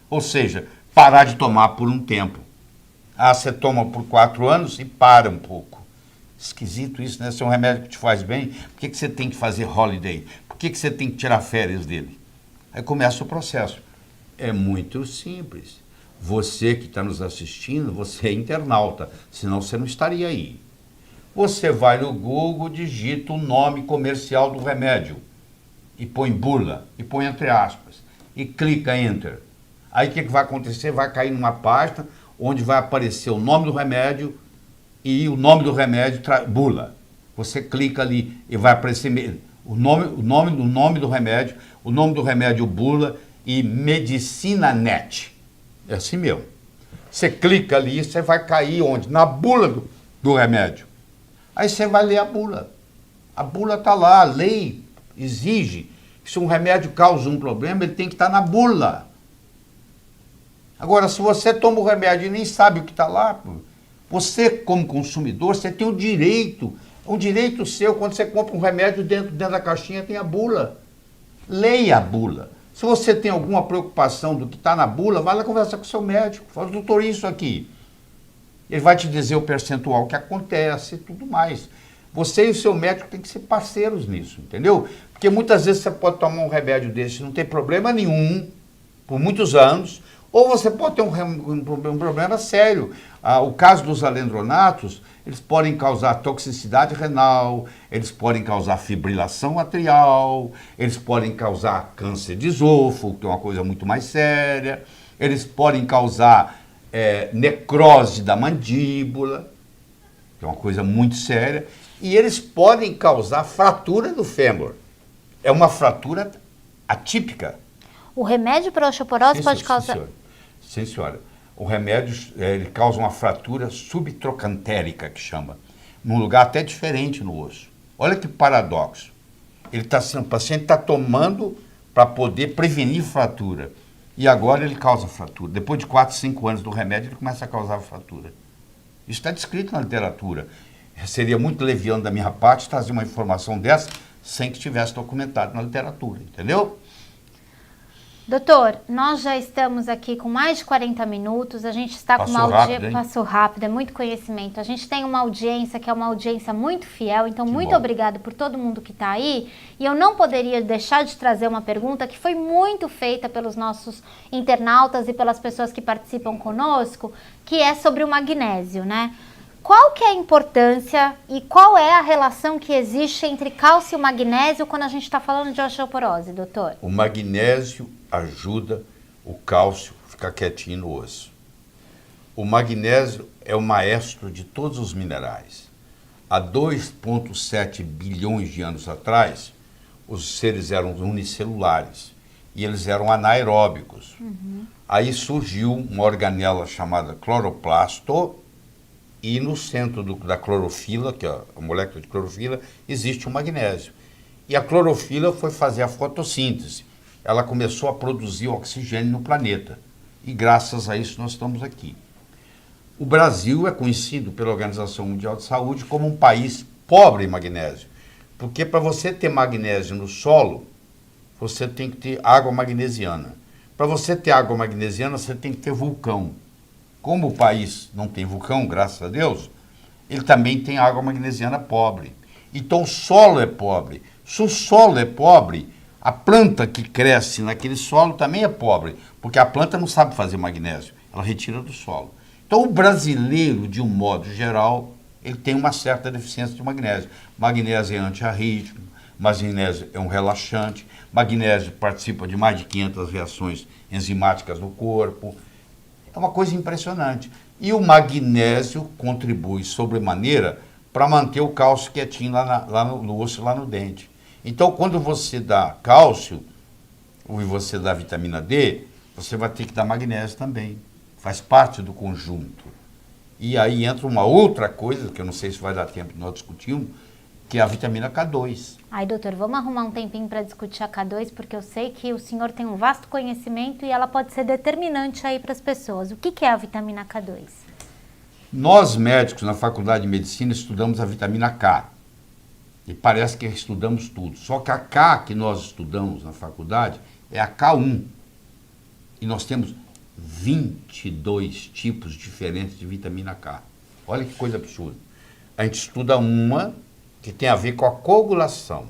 Ou seja, parar de tomar por um tempo. Você toma por 4 anos e para um pouco. Esquisito isso, né? Se é um remédio que te faz bem, por que você tem que fazer holiday? Por que você tem que tirar férias dele? Aí começa o processo. É muito simples. Você que está nos assistindo, você é internauta, senão você não estaria aí. Você vai no Google, digita o nome comercial do remédio e põe bula, e põe entre aspas, e clica Enter. Aí o que vai acontecer? Vai cair numa página onde vai aparecer o nome do remédio e o nome do remédio, bula. Você clica ali e vai aparecer o nome do remédio, o nome do remédio bula e Medicina Net. É assim mesmo. Você clica ali e você vai cair onde? Na bula do remédio. Aí você vai ler a bula. A bula está lá, a lei exige que se um remédio causa um problema, ele tem que estar na bula. Agora, se você toma o remédio e nem sabe o que está lá, você, como consumidor, você tem o direito Um direito seu, quando você compra um remédio, dentro da caixinha tem a bula. Leia a bula. Se você tem alguma preocupação do que está na bula, vai lá conversar com o seu médico. Fala, doutor, isso aqui. Ele vai te dizer o percentual que acontece e tudo mais. Você e o seu médico têm que ser parceiros nisso, entendeu? Porque muitas vezes você pode tomar um remédio desse, não tem problema nenhum, por muitos anos, ou você pode ter um problema sério. O caso dos alendronatos, eles podem causar toxicidade renal, eles podem causar fibrilação atrial, eles podem causar câncer de esôfago, que é uma coisa muito mais séria, eles podem causar necrose da mandíbula, que é uma coisa muito séria, e eles podem causar fratura do fêmur. É uma fratura atípica. O remédio para osteoporose pode causar... Sim, senhora. O remédio ele causa uma fratura subtrocantérica, que chama, num lugar até diferente no osso. Olha que paradoxo. O paciente está tomando para poder prevenir fratura. E agora ele causa fratura. Depois de 4, 5 anos do remédio, ele começa a causar fratura. Isso está descrito na literatura. Seria muito leviano da minha parte trazer uma informação dessa sem que estivesse documentado na literatura, entendeu? Doutor, nós já estamos aqui com mais de 40 minutos, a gente está com uma audiência... Passou rápido, é muito conhecimento. A gente tem uma audiência que é uma audiência muito fiel, então muito obrigado por todo mundo que está aí. E eu não poderia deixar de trazer uma pergunta que foi muito feita pelos nossos internautas e pelas pessoas que participam conosco, que é sobre o magnésio, né? Qual que é a importância e qual é a relação que existe entre cálcio e magnésio quando a gente está falando de osteoporose, doutor? O magnésio ajuda o cálcio a ficar quietinho no osso. O magnésio é o maestro de todos os minerais. Há 2,7 bilhões de anos atrás, os seres eram unicelulares e eles eram anaeróbicos. Aí surgiu uma organela chamada cloroplasto, e no centro da clorofila, que é a molécula de clorofila, existe o magnésio. E a clorofila foi fazer a fotossíntese. Ela começou a produzir oxigênio no planeta. E graças a isso nós estamos aqui. O Brasil é conhecido pela Organização Mundial de Saúde como um país pobre em magnésio. Porque para você ter magnésio no solo, você tem que ter água magnesiana. Para você ter água magnesiana, você tem que ter vulcão. Como o país não tem vulcão, graças a Deus, ele também tem água magnesiana pobre. Então o solo é pobre. Se o solo é pobre, a planta que cresce naquele solo também é pobre, porque a planta não sabe fazer magnésio, ela retira do solo. Então o brasileiro, de um modo geral, ele tem uma certa deficiência de magnésio. Magnésio é antiarrítmico, magnésio é um relaxante, magnésio participa de mais de 500 reações enzimáticas no corpo. É uma coisa impressionante. E o magnésio contribui sobremaneira para manter o cálcio quietinho lá no osso, lá no dente. Então, quando você dá cálcio, ou você dá vitamina D, você vai ter que dar magnésio também. Faz parte do conjunto. E aí entra uma outra coisa, que eu não sei se vai dar tempo de nós discutirmos, que é a vitamina K2. Ai, doutor, vamos arrumar um tempinho para discutir a K2, porque eu sei que o senhor tem um vasto conhecimento e ela pode ser determinante aí para as pessoas. O que é a vitamina K2? Nós, médicos, na Faculdade de Medicina, estudamos a vitamina K. E parece que estudamos tudo. Só que a K que nós estudamos na faculdade é a K1. E nós temos 22 tipos diferentes de vitamina K. Olha que coisa absurda. A gente estuda uma que tem a ver com a coagulação,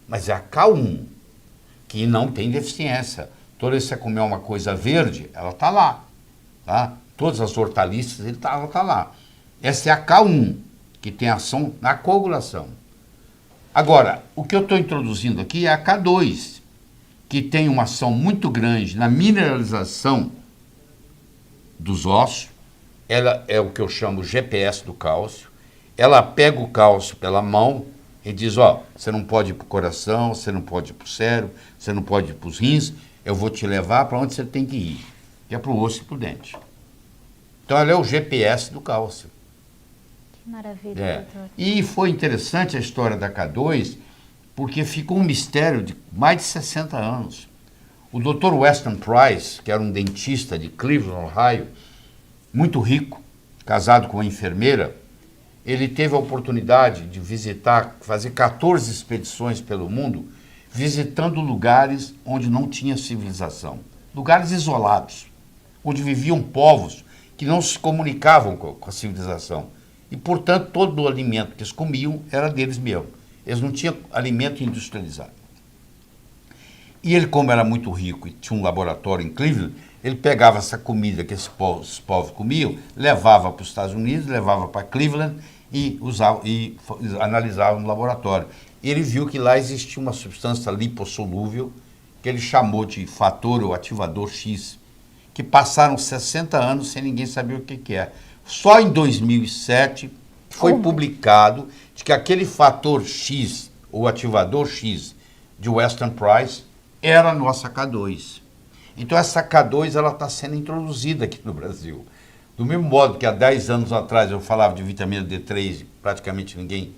mas é a K1, que não tem deficiência. Toda vez que você comer uma coisa verde, ela está lá. Tá? Todas as hortaliças, ela está lá. Essa é a K1, que tem ação na coagulação. Agora, o que eu estou introduzindo aqui é a K2, que tem uma ação muito grande na mineralização dos ossos. Ela é o que eu chamo GPS do cálcio. Ela pega o cálcio pela mão e diz, ó, você não pode ir para o coração, você não pode ir para o cérebro, você não pode ir para os rins, eu vou te levar para onde você tem que ir, que é para o osso e para o dente. Então ela é o GPS do cálcio. Que maravilha, doutor. E foi interessante a história da K2, porque ficou um mistério de mais de 60 anos. O Dr. Weston Price, que era um dentista de Cleveland, Ohio, muito rico, casado com uma enfermeira, ele teve a oportunidade de visitar, fazer 14 expedições pelo mundo, visitando lugares onde não tinha civilização. Lugares isolados, onde viviam povos que não se comunicavam com a civilização. E, portanto, todo o alimento que eles comiam era deles mesmos. Eles não tinham alimento industrializado. E ele, como era muito rico e tinha um laboratório em Cleveland, ele pegava essa comida que esses povos comiam, levava para os Estados Unidos, levava para Cleveland e analisava no laboratório. E ele viu que lá existia uma substância lipossolúvel que ele chamou de fator ou ativador X, que passaram 60 anos sem ninguém saber o que é. Só em 2007 foi publicado de que aquele fator X, ou ativador X, de Weston Price, era a nossa K2. Então essa K2 ela está sendo introduzida aqui no Brasil. Do mesmo modo que há 10 anos atrás eu falava de vitamina D3 e praticamente ninguém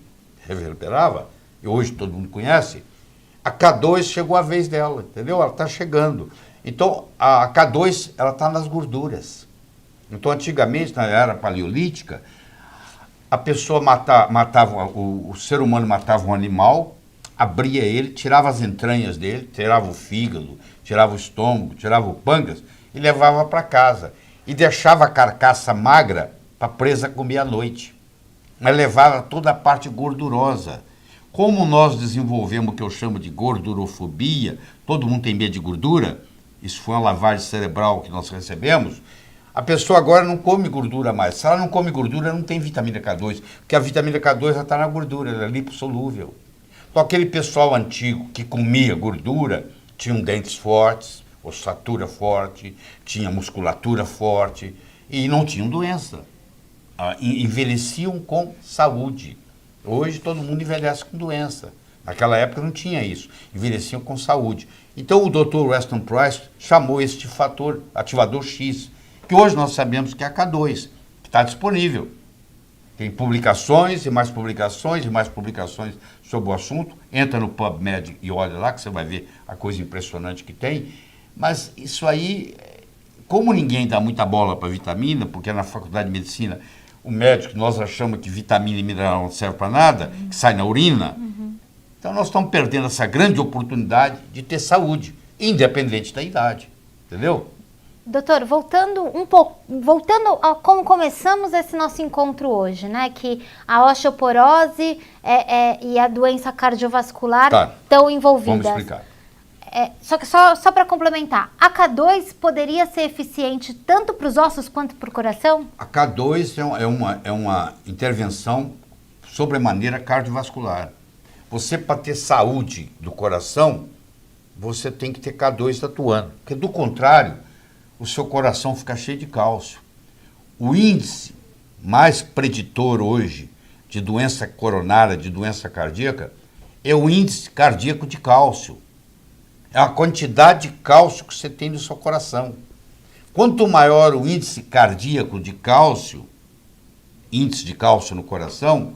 reverberava, e hoje todo mundo conhece, a K2 chegou a vez dela, entendeu? Ela está chegando. Então a K2 ela está nas gorduras. Então antigamente, na era paleolítica, a pessoa matava, o ser humano matava um animal, abria ele, tirava as entranhas dele, tirava o fígado, tirava o estômago, tirava o pâncreas e levava para casa. E deixava a carcaça magra para a presa comer à noite. Mas levava toda a parte gordurosa. Como nós desenvolvemos o que eu chamo de gordurofobia, todo mundo tem medo de gordura, isso foi uma lavagem cerebral que nós recebemos, a pessoa agora não come gordura mais. Se ela não come gordura, não tem vitamina K2, porque a vitamina K2 já está na gordura, ela é lipossolúvel. Então aquele pessoal antigo que comia gordura, tinha dentes fortes, ossatura forte, tinha musculatura forte e não tinham doença. Envelheciam com saúde. Hoje todo mundo envelhece com doença. Naquela época não tinha isso. Envelheciam com saúde. Então o Dr. Weston Price chamou este fator ativador X, que hoje nós sabemos que é a K2, que está disponível. Tem publicações e mais publicações e mais publicações sobre o assunto. Entra no PubMed e olha lá que você vai ver a coisa impressionante que tem. Mas isso aí, como ninguém dá muita bola para vitamina, porque na faculdade de medicina o médico, nós achamos que vitamina e mineral não serve para nada, que sai na urina, então nós estamos perdendo essa grande oportunidade de ter saúde, independente da idade, entendeu? Doutor, voltando um pouco, voltando a como começamos esse nosso encontro hoje, né? Que a osteoporose e a doença cardiovascular estão envolvidas. Vamos explicar. Só para complementar, a K2 poderia ser eficiente tanto para os ossos quanto para o coração? A K2 é uma intervenção sobremaneira cardiovascular. Você, para ter saúde do coração, você tem que ter K2 atuando. Porque, do contrário, o seu coração fica cheio de cálcio. O índice mais preditor hoje de doença coronária, de doença cardíaca, é o índice cardíaco de cálcio. É a quantidade de cálcio que você tem no seu coração. Quanto maior o índice cardíaco de cálcio, índice de cálcio no coração,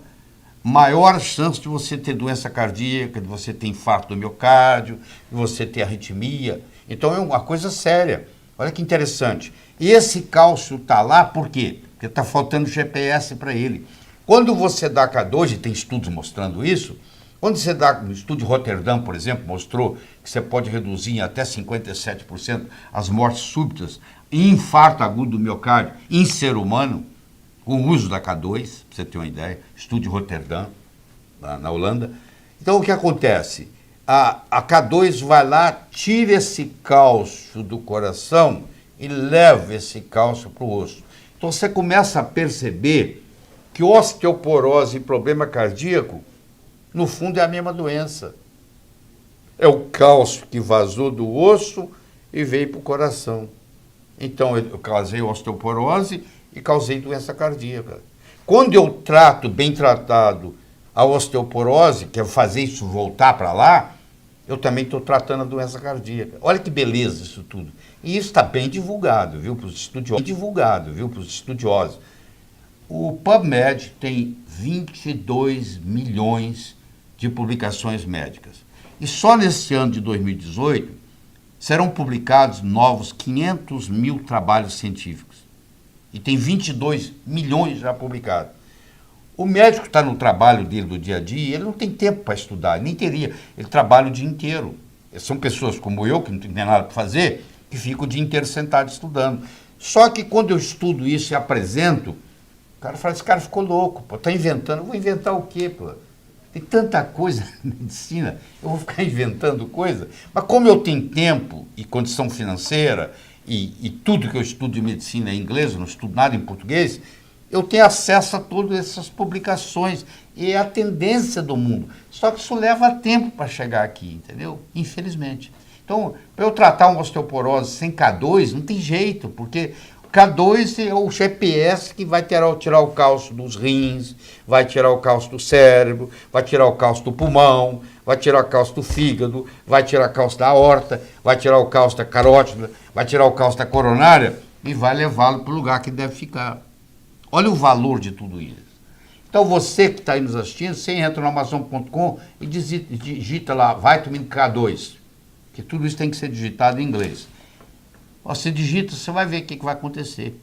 maior a chance de você ter doença cardíaca, de você ter infarto do miocárdio, de você ter arritmia. Então é uma coisa séria. Olha que interessante. E esse cálcio está lá por quê? Porque está faltando GPS para ele. Quando você dá K2, e tem estudos mostrando isso, quando você dá, no estudo de Roterdã, por exemplo, mostrou que você pode reduzir em até 57% as mortes súbitas e infarto agudo do miocárdio em ser humano, com o uso da K2, para você ter uma ideia, estudo de Roterdã, na Holanda. Então, o que acontece? A K2 vai lá, tira esse cálcio do coração e leva esse cálcio para o osso. Então, você começa a perceber que osteoporose e problema cardíaco, no fundo, é a mesma doença. É o cálcio que vazou do osso e veio para o coração. Então, eu causei osteoporose e causei doença cardíaca. Quando eu trato, bem tratado, a osteoporose, que é fazer isso voltar para lá, eu também estou tratando a doença cardíaca. Olha que beleza isso tudo. E isso está bem divulgado, viu, para os estudiosos. O PubMed tem 22 milhões de publicações médicas. E só nesse ano de 2018 serão publicados novos 500 mil trabalhos científicos. E tem 22 milhões já publicados. O médico está no trabalho dele do dia a dia, ele não tem tempo para estudar, nem teria. Ele trabalha o dia inteiro. São pessoas como eu, que não tem nada para fazer, que ficam o dia inteiro sentado estudando. Só que quando eu estudo isso e apresento, o cara fala, esse cara ficou louco, pô, tá inventando. Eu vou inventar o quê, pô? Tem tanta coisa na medicina, eu vou ficar inventando coisa. Mas como eu tenho tempo e condição financeira, e tudo que eu estudo de medicina é em inglês, eu não estudo nada em português, eu tenho acesso a todas essas publicações. E é a tendência do mundo. Só que isso leva tempo para chegar aqui, entendeu? Infelizmente. Então, para eu tratar uma osteoporose sem K2, não tem jeito, porque o K2 é o GPS que vai tirar o cálcio dos rins, vai tirar o cálcio do cérebro, vai tirar o cálcio do pulmão, vai tirar o cálcio do fígado, vai tirar o cálcio da aorta, vai tirar o cálcio da carótida, vai tirar o cálcio da coronária e vai levá-lo para o lugar que deve ficar. Olha o valor de tudo isso. Então você que está aí nos assistindo, você entra no Amazon.com e digita lá, Vitamin K2, que tudo isso tem que ser digitado em inglês. Você digita, você vai ver o que vai acontecer.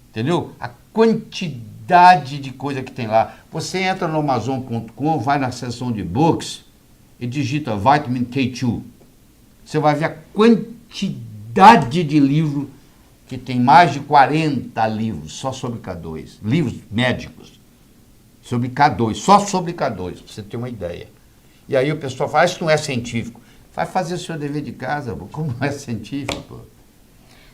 Entendeu? A quantidade de coisa que tem lá. Você entra no Amazon.com, vai na seção de books e digita Vitamin K2. Você vai ver a quantidade de livro que tem, mais de 40 livros só sobre K2. Livros médicos. Sobre K2, só sobre K2, para você ter uma ideia. E aí o pessoal fala, isso não é científico. Vai fazer o seu dever de casa, pô. Como não é científico? Pô?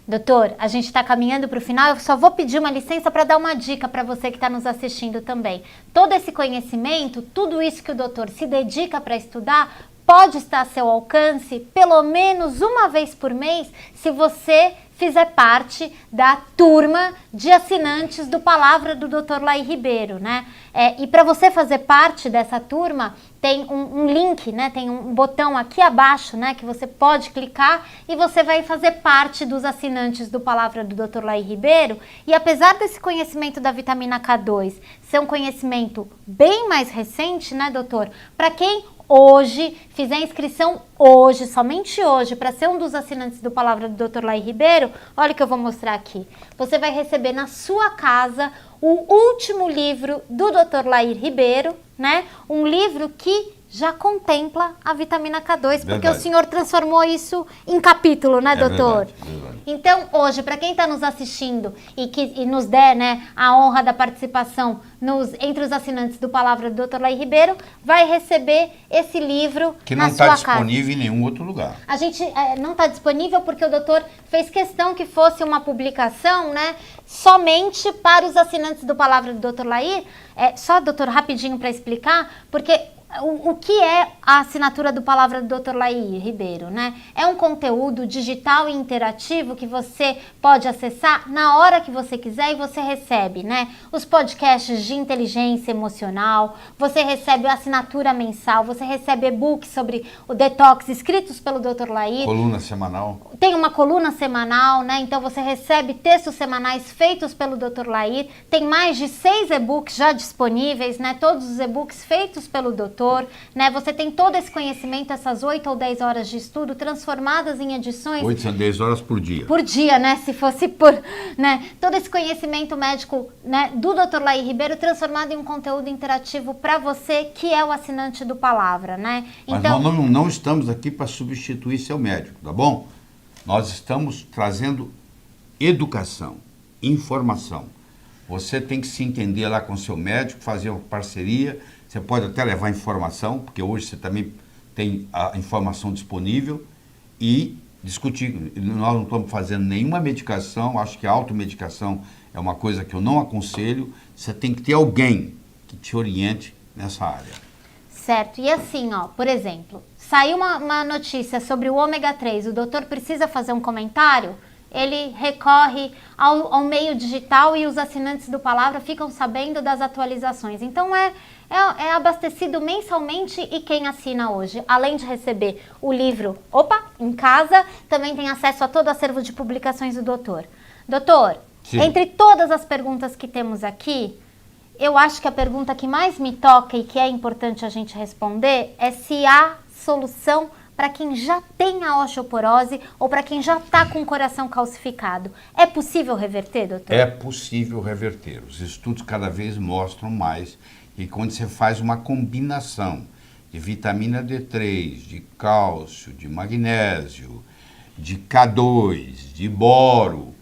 Doutor, a gente está caminhando para o final, eu só vou pedir uma licença para dar uma dica para você que está nos assistindo também. Todo esse conhecimento, tudo isso que o doutor se dedica para estudar, pode estar a seu alcance pelo menos uma vez por mês, se você fizer parte da turma de assinantes do Palavra do Dr. Laí Ribeiro, né? E para você fazer parte dessa turma, tem um link, né? Tem um botão aqui abaixo, né? Que você pode clicar e você vai fazer parte dos assinantes do Palavra do Dr. Laí Ribeiro. E apesar desse conhecimento da vitamina K2 ser um conhecimento bem mais recente, né, doutor? Para quem hoje fizer inscrição hoje, somente hoje, para ser um dos assinantes do Palavra do Dr. Laí Ribeiro, olha o que eu vou mostrar aqui. Você vai receber na sua casa o último livro do Dr. Laí Ribeiro, né? Um livro que já contempla a vitamina K2, verdade, porque o senhor transformou isso em capítulo, né, doutor? Verdade. Então, hoje, para quem está nos assistindo e nos der, né, a honra da participação entre os assinantes do Palavra do Dr. Laí Ribeiro, vai receber esse livro que não está disponível em nenhum outro lugar. A gente não está disponível porque o doutor fez questão que fosse uma publicação, né, somente para os assinantes do Palavra do Dr. Laí. Só, doutor, rapidinho para explicar, porque o que é a assinatura do Palavra do Dr. Laí Ribeiro, né? É um conteúdo digital e interativo que você pode acessar na hora que você quiser e você recebe, né? Os podcasts de inteligência emocional, você recebe a assinatura mensal, você recebe e-books sobre o detox escritos pelo Dr. Laí. Coluna semanal. Tem uma coluna semanal, né? Então você recebe textos semanais feitos pelo Dr. Laí. Tem mais de 6 e-books já disponíveis, né? Todos os e-books feitos pelo doutor. Né? Você tem todo esse conhecimento, essas 8 ou 10 horas de estudo transformadas em edições... 8 a 10 horas por dia. Por dia, né? Se fosse por... né? Todo esse conhecimento médico, né, do Dr. Laí Ribeiro transformado em um conteúdo interativo para você que é o assinante do Palavra, né? Então, mas nós não estamos aqui para substituir seu médico, tá bom? Nós estamos trazendo educação, informação. Você tem que se entender lá com o seu médico, fazer uma parceria. Você pode até levar informação, porque hoje você também tem a informação disponível, e discutir. Nós não estamos fazendo nenhuma medicação, acho que a automedicação é uma coisa que eu não aconselho. Você tem que ter alguém que te oriente nessa área. Certo. E assim, ó, por exemplo, saiu uma notícia sobre o ômega 3, o doutor precisa fazer um comentário? Ele recorre ao meio digital e os assinantes do Palavra ficam sabendo das atualizações. Então, é abastecido mensalmente, e quem assina hoje, além de receber o livro, em casa, também tem acesso a todo o acervo de publicações do doutor. Doutor, sim, entre todas as perguntas que temos aqui, eu acho que a pergunta que mais me toca e que é importante a gente responder é se há solução para quem já tem a osteoporose ou para quem já está com o coração calcificado. É possível reverter, doutor? É possível reverter. Os estudos cada vez mostram mais que quando você faz uma combinação de vitamina D3, de cálcio, de magnésio, de K2, de boro,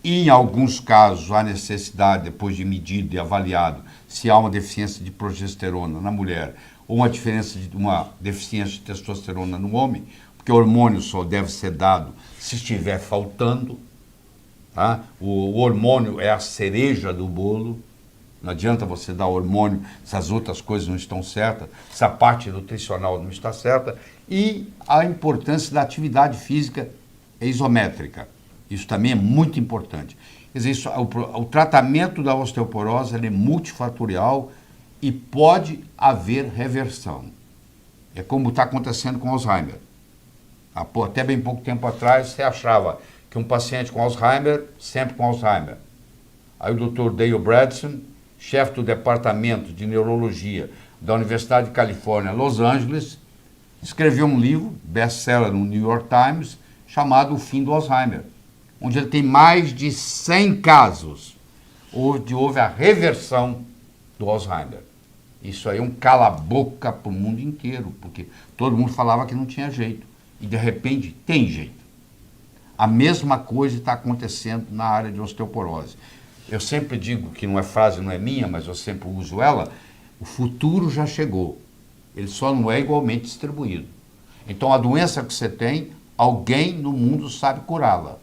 e em alguns casos há necessidade, depois de medido e avaliado, se há uma deficiência de progesterona na mulher ou uma deficiência de testosterona no homem, porque o hormônio só deve ser dado se estiver faltando. Tá? O hormônio é a cereja do bolo. Não adianta você dar hormônio se as outras coisas não estão certas, se a parte nutricional não está certa. E a importância da atividade física isométrica. Isso também é muito importante. Quer dizer, o tratamento da osteoporose ele é multifatorial e pode haver reversão. É como está acontecendo com Alzheimer. Até bem pouco tempo atrás, você achava que um paciente com Alzheimer, sempre com Alzheimer. Aí o Dr. Dale Bredesen, chefe do Departamento de Neurologia da Universidade de Califórnia, Los Angeles, escreveu um livro, best-seller no New York Times, chamado O Fim do Alzheimer, onde ele tem mais de 100 casos onde houve a reversão do Alzheimer. Isso aí é um cala-boca para o mundo inteiro, porque todo mundo falava que não tinha jeito. E, de repente, tem jeito. A mesma coisa está acontecendo na área de osteoporose. Eu sempre digo que não é frase, não é minha, mas eu sempre uso ela, o futuro já chegou. Ele só não é igualmente distribuído. Então, a doença que você tem, alguém no mundo sabe curá-la.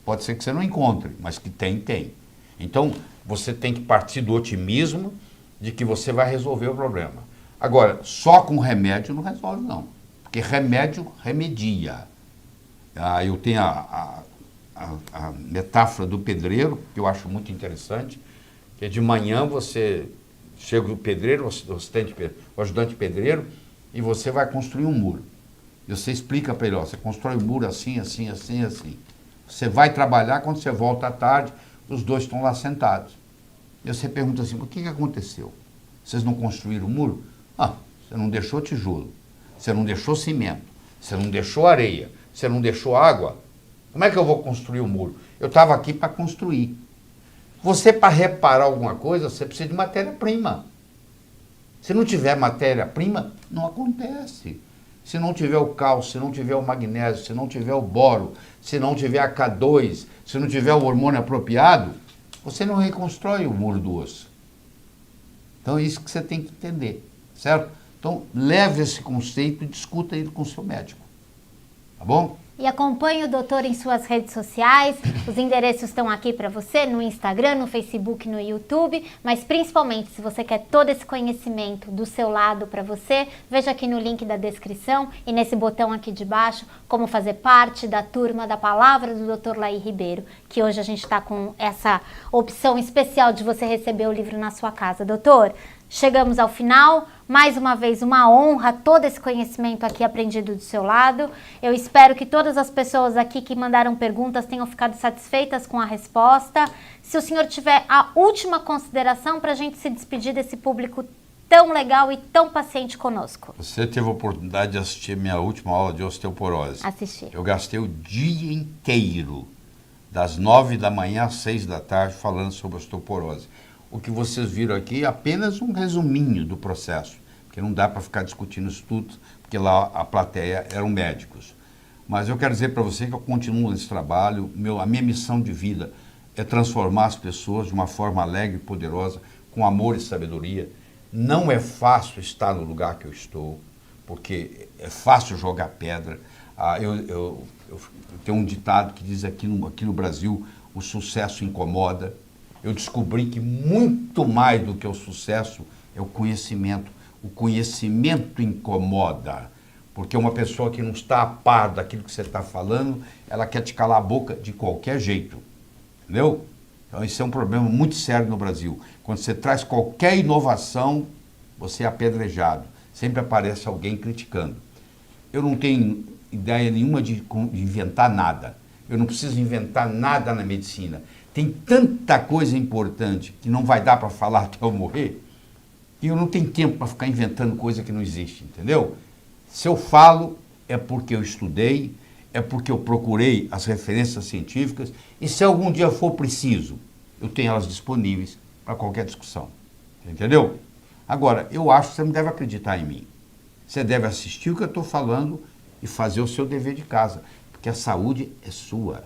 Pode ser que você não encontre, mas que tem. Então, você tem que partir do otimismo de que você vai resolver o problema. Agora, só com remédio não resolve, não. Porque remédio remedia. Eu tenho a metáfora do pedreiro, que eu acho muito interessante, que é de manhã você chega o pedreiro, o ajudante pedreiro, e você vai construir um muro. E você explica para ele, você constrói um muro assim. Você vai trabalhar, quando você volta à tarde, os dois estão lá sentados. E você pergunta assim, o que aconteceu? Vocês não construíram o muro? Você não deixou tijolo, você não deixou cimento, você não deixou areia, você não deixou água. Como é que eu vou construir o muro? Eu estava aqui para construir. Você, para reparar alguma coisa, você precisa de matéria-prima. Se não tiver matéria-prima, não acontece. Se não tiver o cálcio, se não tiver o magnésio, se não tiver o boro, se não tiver a K2, se não tiver o hormônio apropriado, você não reconstrói o muro do osso. Então é isso que você tem que entender, certo? Então leve esse conceito e discuta ele com o seu médico, tá bom? E acompanhe o doutor em suas redes sociais, os endereços estão aqui para você, no Instagram, no Facebook, no YouTube, mas principalmente se você quer todo esse conhecimento do seu lado para você, veja aqui no link da descrição e nesse botão aqui de baixo como fazer parte da turma da Palavra do Dr. Laí Ribeiro, que hoje a gente está com essa opção especial de você receber o livro na sua casa. Doutor, chegamos ao final, mais uma vez uma honra, todo esse conhecimento aqui aprendido do seu lado. Eu espero que todas as pessoas aqui que mandaram perguntas tenham ficado satisfeitas com a resposta. Se o senhor tiver a última consideração para a gente se despedir desse público tão legal e tão paciente conosco. Você teve a oportunidade de assistir minha última aula de osteoporose. Assisti. Eu gastei o dia inteiro, das 9 da manhã às 6 da tarde, falando sobre osteoporose. O que vocês viram aqui é apenas um resuminho do processo, porque não dá para ficar discutindo isso tudo, porque lá a plateia eram médicos. Mas eu quero dizer para você que eu continuo nesse trabalho, a minha missão de vida é transformar as pessoas de uma forma alegre e poderosa, com amor e sabedoria. Não é fácil estar no lugar que eu estou, porque é fácil jogar pedra. Eu tenho um ditado que diz aqui no Brasil, o sucesso incomoda. Eu descobri que muito mais do que o sucesso é o conhecimento. O conhecimento incomoda, porque uma pessoa que não está a par daquilo que você está falando, ela quer te calar a boca de qualquer jeito, entendeu? Então isso é um problema muito sério no Brasil. Quando você traz qualquer inovação, você é apedrejado. Sempre aparece alguém criticando. Eu não tenho ideia nenhuma de inventar nada. Eu não preciso inventar nada na medicina. Tem tanta coisa importante que não vai dar para falar até eu morrer, que eu não tenho tempo para ficar inventando coisa que não existe, entendeu? Se eu falo, é porque eu estudei, é porque eu procurei as referências científicas e se algum dia for preciso, eu tenho elas disponíveis para qualquer discussão. Entendeu? Agora, eu acho que você não deve acreditar em mim. Você deve assistir o que eu estou falando e fazer o seu dever de casa, porque a saúde é sua.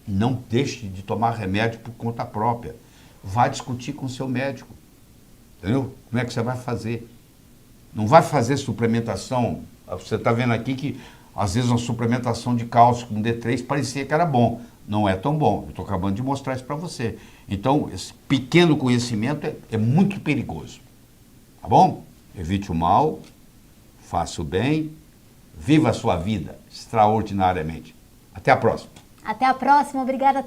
Não deixe de tomar remédio por conta própria. Vá discutir com o seu médico. Entendeu? Como é que você vai fazer? Não vai fazer suplementação. Você está vendo aqui que, às vezes, uma suplementação de cálcio com D3 parecia que era bom. Não é tão bom. Eu estou acabando de mostrar isso para você. Então, esse pequeno conhecimento é muito perigoso. Tá bom? Evite o mal, faça o bem, viva a sua vida extraordinariamente. Até a próxima. Até a próxima. Obrigada a todos.